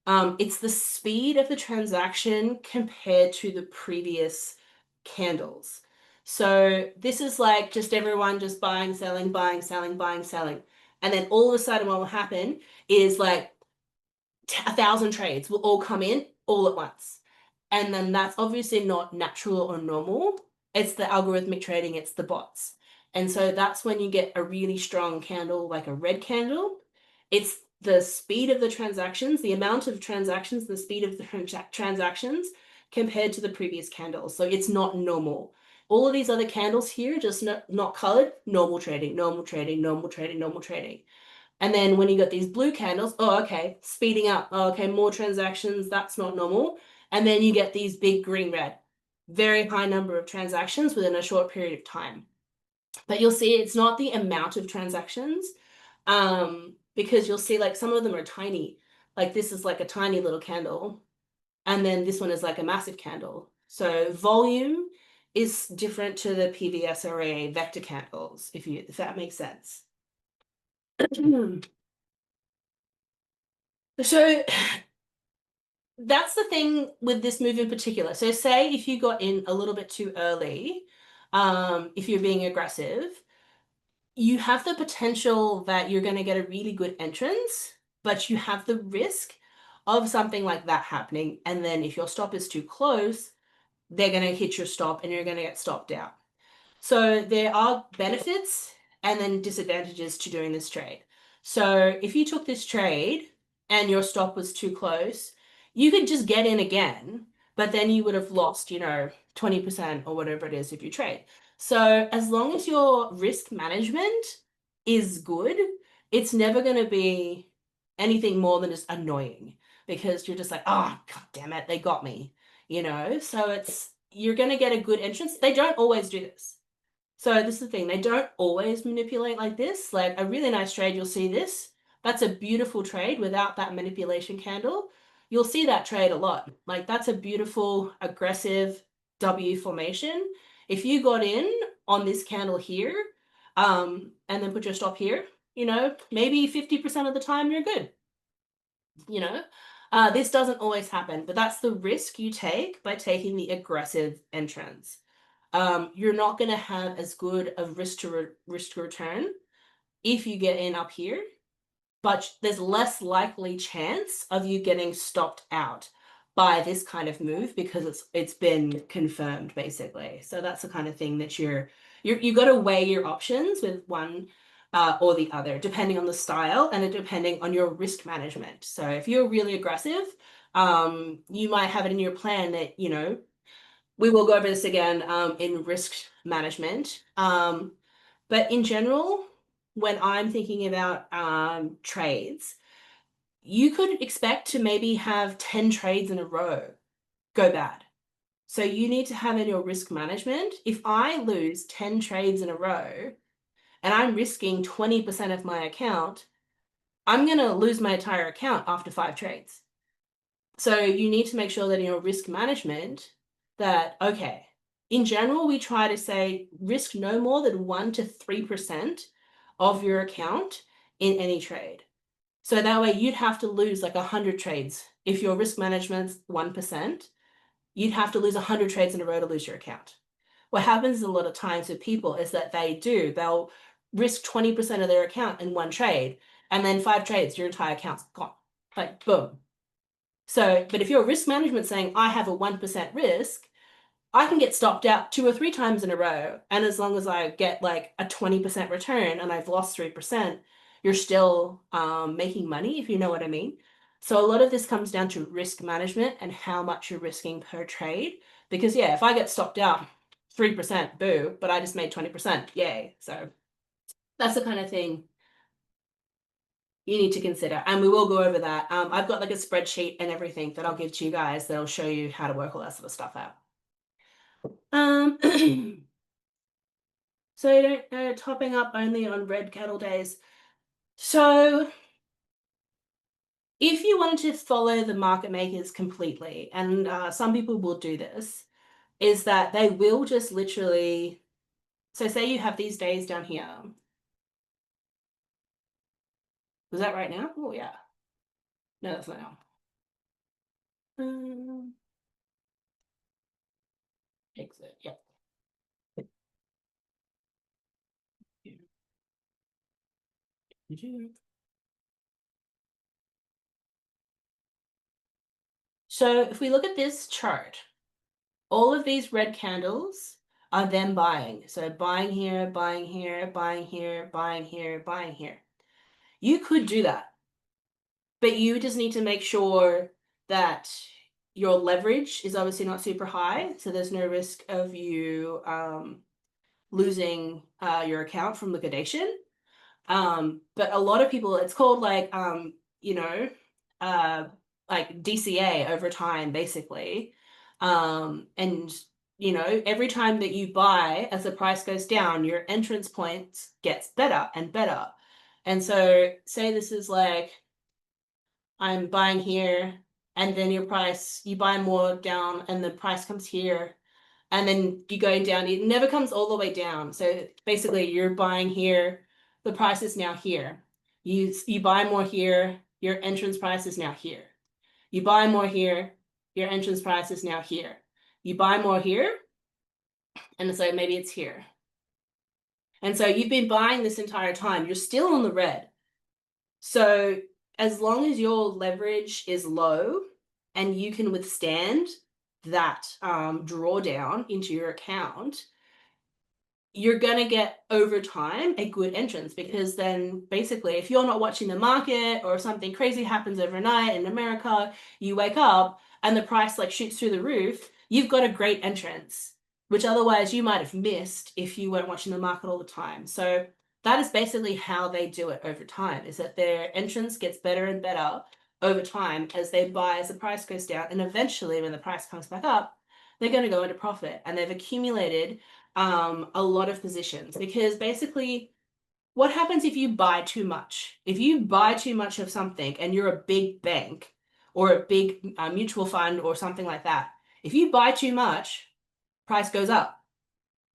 it's the speed of the transaction compared to the previous candles. So this is like just everyone just buying, selling, buying, selling, buying, selling. And then all of a sudden what will happen is like 1,000 trades will all come in all at once. And then that's obviously not natural or normal. It's the algorithmic trading, it's the bots. And so that's when you get a really strong candle, like a red candle. It's the speed of the transactions, the amount of transactions, the speed of the transactions compared to the previous candles. So it's not normal. All of these other candles here, just not colored, normal trading, normal trading, normal trading, normal trading. And then when you got these blue candles, oh, okay, speeding up. Oh, okay, more transactions, that's not normal. And then you get these big green red, very high number of transactions within a short period of time. But you'll see it's not the amount of transactions, because you'll see like some of them are tiny. Like this is like a tiny little candle, and then this one is like a massive candle. So volume is different to the PVSRA vector candles, if that makes sense. So that's the thing with this move in particular. So say if you got in a little bit too early, if you're being aggressive, you have the potential that you're going to get a really good entrance, but you have the risk of something like that happening. And then if your stop is too close, they're going to hit your stop and you're going to get stopped out. So there are benefits and then disadvantages to doing this trade. So if you took this trade and your stop was too close, you could just get in again, but then you would have lost, 20% or whatever it is if you trade. So as long as your risk management is good, it's never going to be anything more than just annoying because you're just like, oh, God damn it, they got me, So you're going to get a good entrance. They don't always do this. So this is the thing, they don't always manipulate like this. Like a really nice trade, you'll see this. That's a beautiful trade without that manipulation candle. You'll see that trade a lot. Like that's a beautiful, aggressive W formation. If you got in on this candle here, and then put your stop here, maybe 50% of the time you're good. This doesn't always happen, but that's the risk you take by taking the aggressive entrance. You're not going to have as good a risk to return if you get in up here, but there's less likely chance of you getting stopped out by this kind of move because it's been confirmed basically. So that's the kind of thing that you got to weigh your options with one or the other, depending on the style and depending on your risk management. So if you're really aggressive, you might have it in your plan that, we will go over this again in risk management. But in general, when I'm thinking about trades, you could expect to maybe have 10 trades in a row go bad. So you need to have in your risk management, if I lose 10 trades in a row and I'm risking 20% of my account, I'm going to lose my entire account after 5 trades. So you need to make sure that in your risk management that, okay, in general, we try to say risk no more than 1 to 3% of your account in any trade. So that way you'd have to lose like 100 trades. If your risk management's 1%, you'd have to lose 100 trades in a row to lose your account. What happens a lot of times with people is that they'll risk 20% of their account in one trade, and then 5 trades, your entire account's gone. Like, boom. So, but if your risk management saying, I have a 1% risk, I can get stopped out 2 or 3 times in a row. And as long as I get like a 20% return and I've lost 3%, you're still making money, if you know what I mean. So a lot of this comes down to risk management and how much you're risking per trade. Because yeah, if I get stopped out 3%, boo, but I just made 20%, yay. So that's the kind of thing you need to consider. And we will go over that. I've got like a spreadsheet and everything that I'll give to you guys that'll show you how to work all that sort of stuff out. So you don't topping up only on red candle days. So if you wanted to follow the market makers completely, and some people will do this, is that they will just literally, so say you have these days down here. Was that right now? Oh yeah. No, that's not now. Exit, yeah. So if we look at this chart, all of these red candles are them buying. So buying here, buying here, buying here, buying here, buying here. You could do that, but you just need to make sure that your leverage is obviously not super high. So there's no risk of you losing your account from liquidation. But a lot of people, it's called like, like DCA over time, basically. And, every time that you buy, as the price goes down, your entrance points gets better and better. And so say this is like, I'm buying here, and then your price, you buy more down, and the price comes here, and then you go down. It never comes all the way down. So basically, you're buying here, the price is now here. You buy more here, your entrance price is now here. You buy more here, your entrance price is now here. You buy more here, and so maybe it's here. And so you've been buying this entire time. You're still on the red. So as long as your leverage is low and you can withstand that drawdown into your account, you're going to get over time a good entrance, because then basically if you're not watching the market or something crazy happens overnight in America, you wake up and the price like shoots through the roof, you've got a great entrance, which otherwise you might have missed if you weren't watching the market all the time. So that is basically how they do it over time, is that their entrance gets better and better over time as they buy, as the price goes down, and eventually when the price comes back up, they're going to go into profit, and they've accumulated a lot of positions. Because basically what happens if you buy too much? If you buy too much of something and you're a big bank or a big mutual fund or something like that, if you buy too much, price goes up.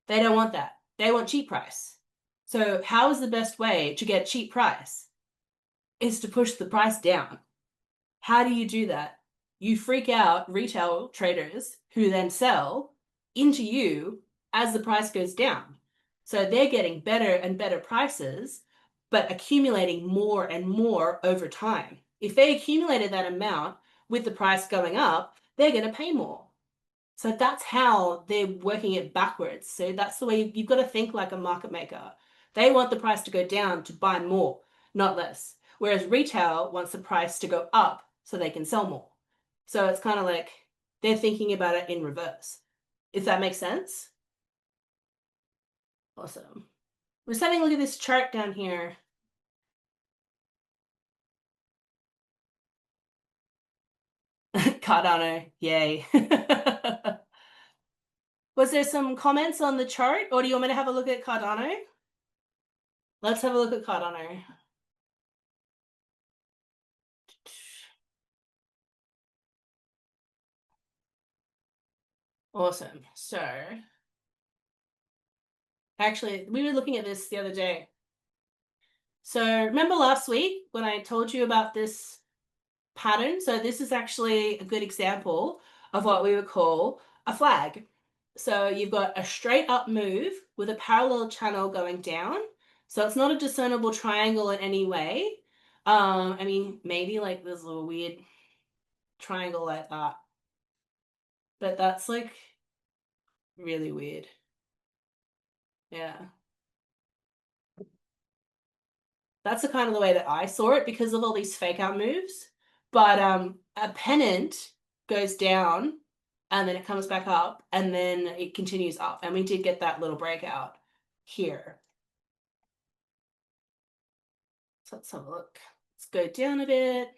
They don't want that. They want cheap price. So how is the best way to get cheap price? Is to push the price down. How do you do that? You freak out retail traders who then sell into you as the price goes down. So they're getting better and better prices, but accumulating more and more over time. If they accumulated that amount with the price going up, they're going to pay more. So that's how they're working it backwards. So that's the way you've got to think like a market maker. They want the price to go down to buy more, not less. Whereas retail wants the price to go up so they can sell more. So it's kind of like they're thinking about it in reverse. If that makes sense? Awesome. We're just having a look at this chart down here. Cardano, yay. Was there some comments on the chart, or do you want me to have a look at Cardano? Let's have a look at Cardano. Awesome. So, actually, we were looking at this the other day. So, remember last week when I told you about this pattern? So, this is actually a good example of what we would call a flag. So, you've got a straight up move with a parallel channel going down. So, it's not a discernible triangle in any way. I mean, maybe like there's a little weird triangle like that, but that's like really weird. Yeah. That's the kind of the way that I saw it because of all these fake out moves. But a pennant goes down and then it comes back up and then it continues up. And we did get that little breakout here. So let's have a look. Let's go down a bit.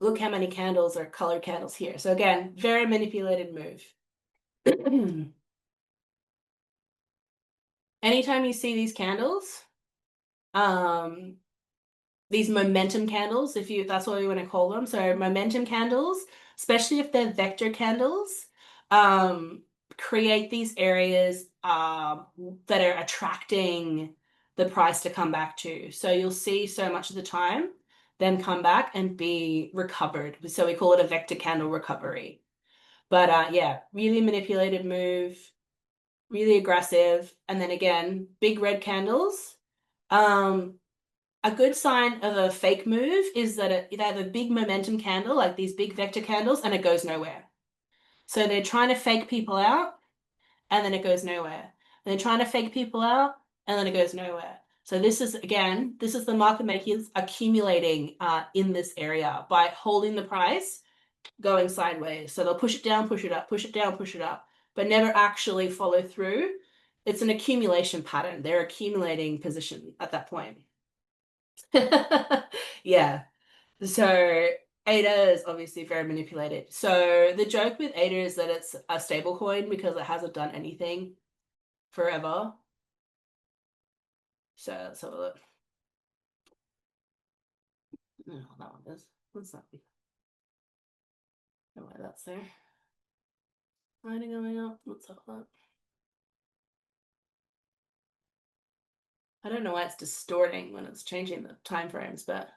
Look how many candles are colored candles here. So again, very manipulated move. Anytime you see these candles, these momentum candles, that's what we want to call them. So momentum candles, especially if they're vector candles, create these areas that are attracting the price to come back to. So you'll see so much of the time them come back and be recovered. So we call it a vector candle recovery. But yeah, really manipulated move, really aggressive. And then again, big red candles. A good sign of a fake move is that they have a big momentum candle, like these big vector candles, and it goes nowhere. So they're trying to fake people out, and then it goes nowhere. And they're trying to fake people out, and then it goes nowhere. So this is, again, this is the market makers accumulating in this area by holding the price going sideways. So they'll push it down, push it up, push it down, push it up, but never actually follow through. It's an accumulation pattern. They're accumulating position at that point. Yeah. So ADA is obviously very manipulated. So the joke with ADA is that it's a stable coin because it hasn't done anything forever. So let's have a look. Oh, that one is. What's that? No way that's there. Riding going up. What's up with that? I don't know why it's distorting when it's changing the time frames, but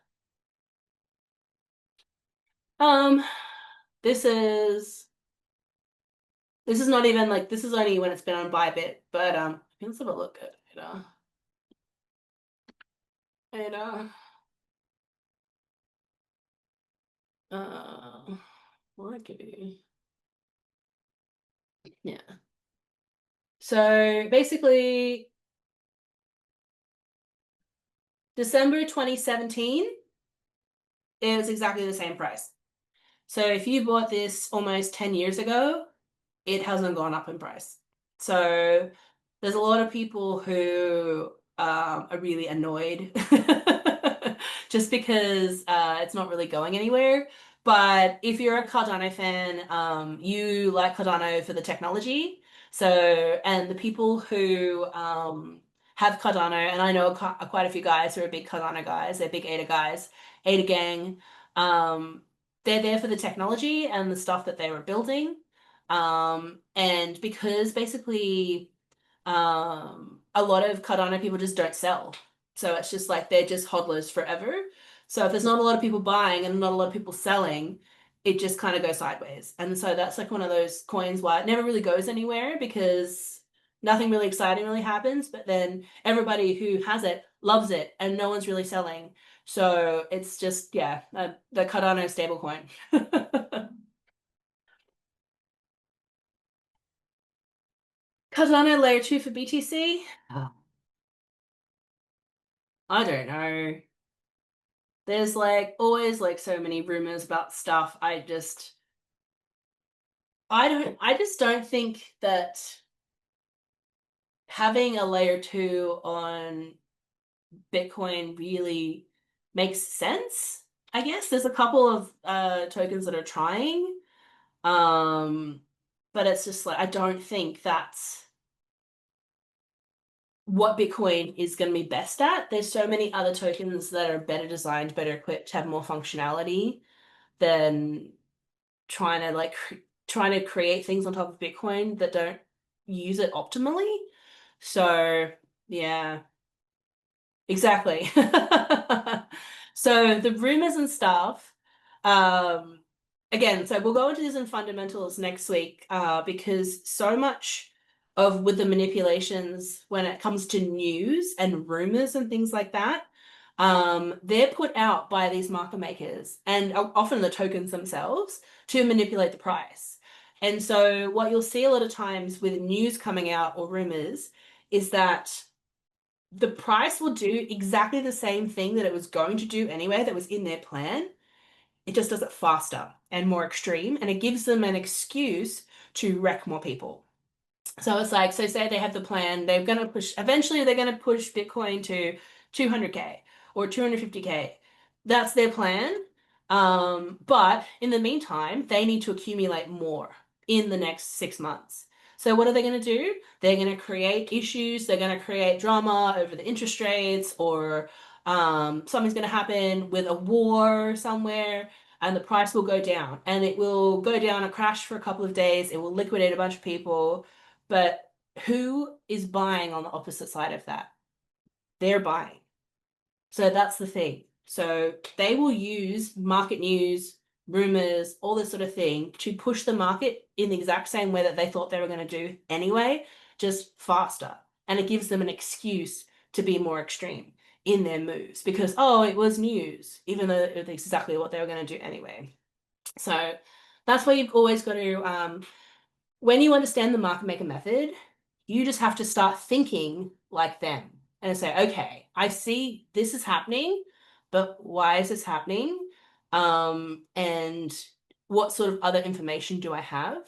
Um, this is not even like this is only when it's been on Bybit, but let's have a look at it. It uh okay. Yeah. So basically December 2017 is exactly the same price. So if you bought this almost 10 years ago, it hasn't gone up in price. So there's a lot of people who are really annoyed just because it's not really going anywhere. But if you're a Cardano fan, you like Cardano for the technology. So, and the people who have Cardano, and I know quite a few guys who are big Cardano guys, they're big ADA guys, ADA gang. Um, they're there for the technology and the stuff that they were building. And because basically a lot of Cardano people just don't sell. So it's just like they're just hodlers forever. So if there's not a lot of people buying and not a lot of people selling, it just kind of goes sideways. And so that's like one of those coins where it never really goes anywhere because nothing really exciting really happens. But then everybody who has it loves it and no one's really selling. So it's just, yeah, the Cardano stablecoin. Cardano layer 2 for BTC? Oh, I don't know. There's like always like so many rumors about stuff. I just don't think that having a layer 2 on Bitcoin really makes sense. I guess there's a couple of tokens that are trying. Um, but it's just like I don't think that's what Bitcoin is going to be best at. There's so many other tokens that are better designed, better equipped, have more functionality than trying to trying to create things on top of Bitcoin that don't use it optimally. So, yeah. Exactly. So the rumors and stuff, um, again, so we'll go into this in fundamentals next week, because so much of with the manipulations when it comes to news and rumors and things like that, they're put out by these market makers and often the tokens themselves to manipulate the price. And so what you'll see a lot of times with news coming out or rumors is that the price will do exactly the same thing that it was going to do anyway, that was in their plan. It just does it faster and more extreme, and it gives them an excuse to wreck more people. So it's like, so say they have the plan, they're going to push, eventually they're going to push Bitcoin to 200K or 250K. That's their plan. But in the meantime, they need to accumulate more in the next 6 months. So what are they going to do? They're going to create issues. They're going to create drama over the interest rates, or something's going to happen with a war somewhere, and the price will go down. And it will go down and crash for a couple of days. It will liquidate a bunch of people. But who is buying on the opposite side of that? They're buying. So that's the thing. So they will use market news, rumors, all this sort of thing to push the market in the exact same way that they thought they were going to do anyway, just faster. And it gives them an excuse to be more extreme in their moves because, oh, it was news, even though it was exactly what they were going to do anyway. So that's why you've always got to when you understand the market maker method, you just have to start thinking like them and say, okay, I see this is happening, but why is this happening? And what sort of other information do I have?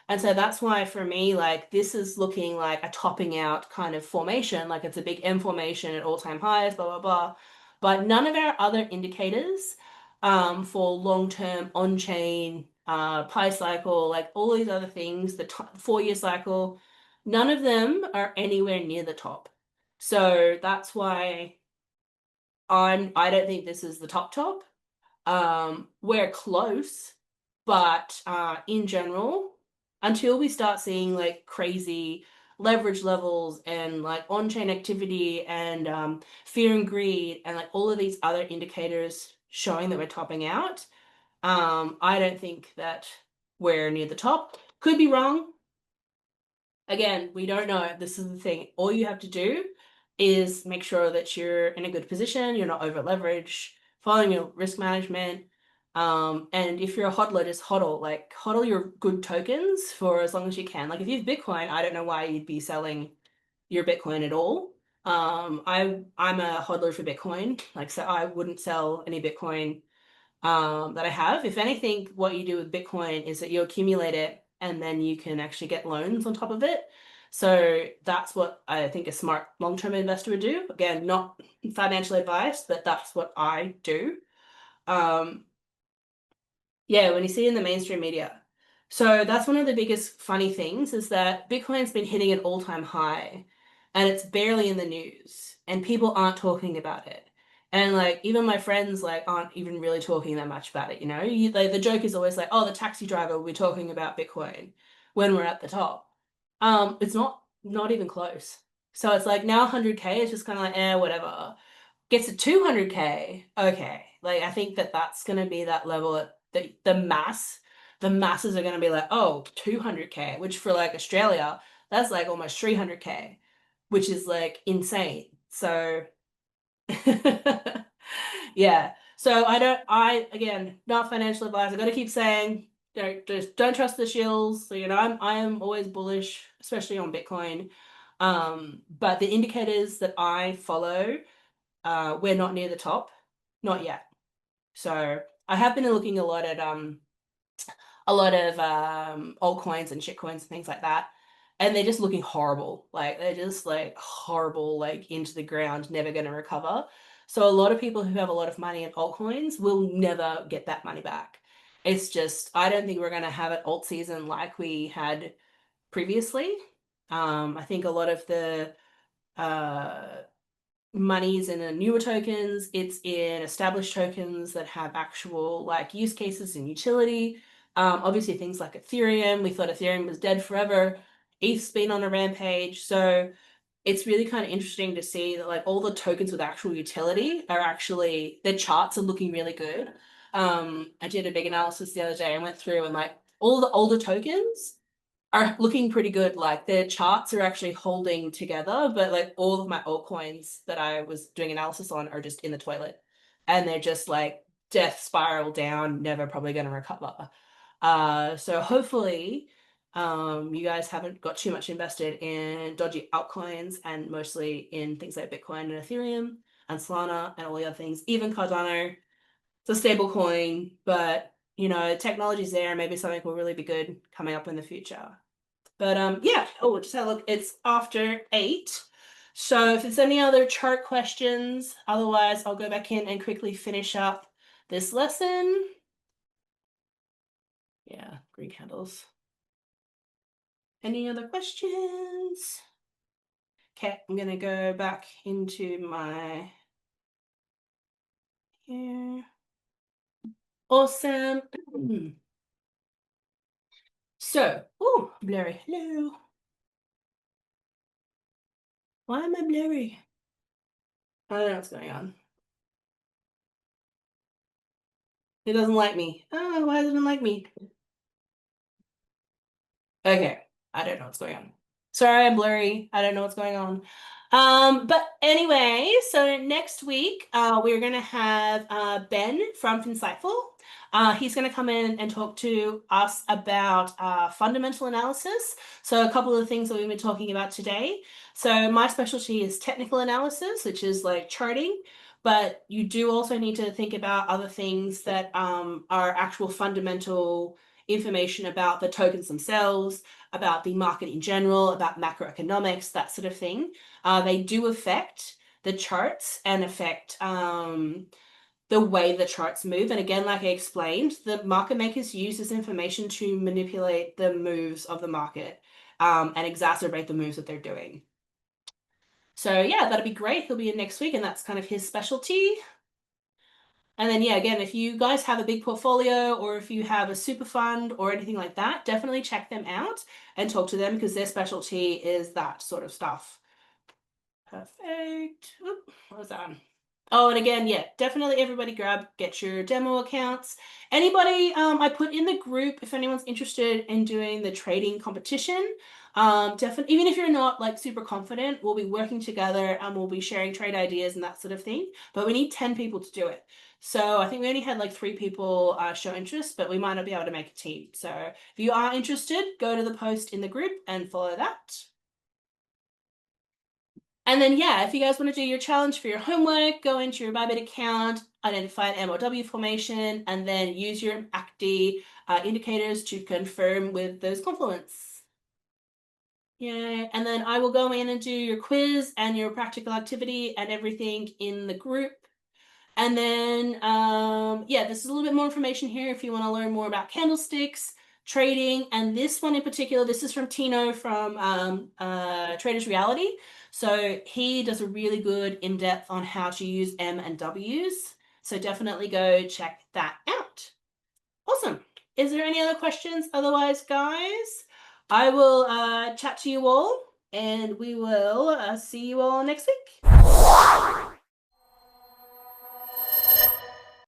And so that's why for me, like this is looking like a topping out kind of formation, like it's a big M formation at all-time highs, blah, blah, blah. But none of our other indicators for long-term on-chain pi cycle, like all these other things, the 4-year cycle, none of them are anywhere near the top. So that's why I don't think this is the top. We're close, but in general, until we start seeing like crazy leverage levels and like on-chain activity and fear and greed and like all of these other indicators showing that we're topping out, I don't think that we're near the top. Could be wrong. Again, we don't know. This is the thing. All you have to do is make sure that you're in a good position, you're not over leveraged, following your risk management. And if you're a hodler, just hodl. Like hodl your good tokens for as long as you can. Like if you have Bitcoin, I don't know why you'd be selling your Bitcoin at all. I'm a hodler for Bitcoin. Like so I wouldn't sell any Bitcoin that I have. If anything, what you do with Bitcoin is that you accumulate it and then you can actually get loans on top of it. So that's what I think a smart long-term investor would do. Again, not financial advice, but that's what I do. Um, yeah, when you see in the mainstream media. So that's one of the biggest funny things is that Bitcoin's been hitting an all-time high and it's barely in the news and people aren't talking about it. And like even my friends like aren't even really talking that much about it, you know? The joke is always like, oh, the taxi driver will be talking about Bitcoin when we're at the top. It's not even close. So it's like now 100K is just kind of like, whatever. Gets to 200K, okay. Like I think that that's gonna be that level at the masses are gonna be like, oh, 200K, which for like Australia, that's like almost 300K, which is like insane. So yeah. So again, not financial advice. I gotta keep saying, don't trust the shills. So, I am always bullish, especially on Bitcoin. But the indicators that I follow we're not near the top, not yet. So I have been looking a lot of altcoins and shitcoins and things like that, and they're just looking horrible. Like they're just like horrible, like into the ground, never going to recover. So a lot of people who have a lot of money in altcoins will never get that money back. It's just I don't think we're going to have an alt season like we had previously. I think a lot of the uh money's in the newer tokens, it's in established tokens that have actual like use cases and utility. Obviously things like Ethereum, we thought Ethereum was dead forever. ETH's been on a rampage, so it's really kind of interesting to see that like all the tokens with actual utility are actually their charts are looking really good. I did a big analysis the other day and went through and like all the older tokens are looking pretty good. Like their charts are actually holding together, but like all of my altcoins that I was doing analysis on are just in the toilet. And they're just like death spiral down, never probably going to recover. So hopefully, you guys haven't got too much invested in dodgy altcoins and mostly in things like Bitcoin and Ethereum and Solana and all the other things. Even Cardano, it's a stable coin, but technology's there and maybe something will really be good coming up in the future. But yeah, oh, just have a look. It's after 8. So if there's any other chart questions, otherwise I'll go back in and quickly finish up this lesson. Yeah, green candles. Any other questions? Okay, I'm gonna go back into my here. Awesome. So, oh, blurry. Hello. Why am I blurry? I don't know what's going on. It doesn't like me. Oh, why doesn't it like me? Okay, I don't know what's going on. Sorry, I'm blurry. I don't know what's going on. But anyway, so next week we're gonna have Ben from Insightful. He's gonna come in and talk to us about fundamental analysis. So a couple of things that we've been talking about today. So my specialty is technical analysis, which is like charting, but you do also need to think about other things that are actual fundamental information about the tokens themselves, about the market in general, about macroeconomics, that sort of thing. They do affect the charts and affect the way the charts move. And again, like I explained, the market makers use this information to manipulate the moves of the market and exacerbate the moves that they're doing. So yeah, that'd be great. He'll be in next week, and that's kind of his specialty. And then, yeah, again, if you guys have a big portfolio or if you have a super fund or anything like that, definitely check them out and talk to them because their specialty is that sort of stuff. Perfect. Oop, what was that? Oh, and again, yeah, definitely everybody get your demo accounts. Anybody, I put in the group if anyone's interested in doing the trading competition. Definitely, even if you're not like super confident, we'll be working together and we'll be sharing trade ideas and that sort of thing. But we need 10 people to do it. So I think we only had like 3 people show interest, but we might not be able to make a team. So if you are interested, go to the post in the group and follow that. And then, yeah, if you guys want to do your challenge for your homework, go into your Bybit account, identify an M or W formation, and then use your MACD indicators to confirm with those confluents. Yeah, and then I will go in and do your quiz and your practical activity and everything in the group. And then, yeah, this is a little bit more information here if you want to learn more about candlesticks, trading, and this one in particular, this is from Tino from Traders Reality. So he does a really good in-depth on how to use M and Ws. So definitely go check that out. Awesome. Is there any other questions? Otherwise, guys, I will chat to you all and we will see you all next week.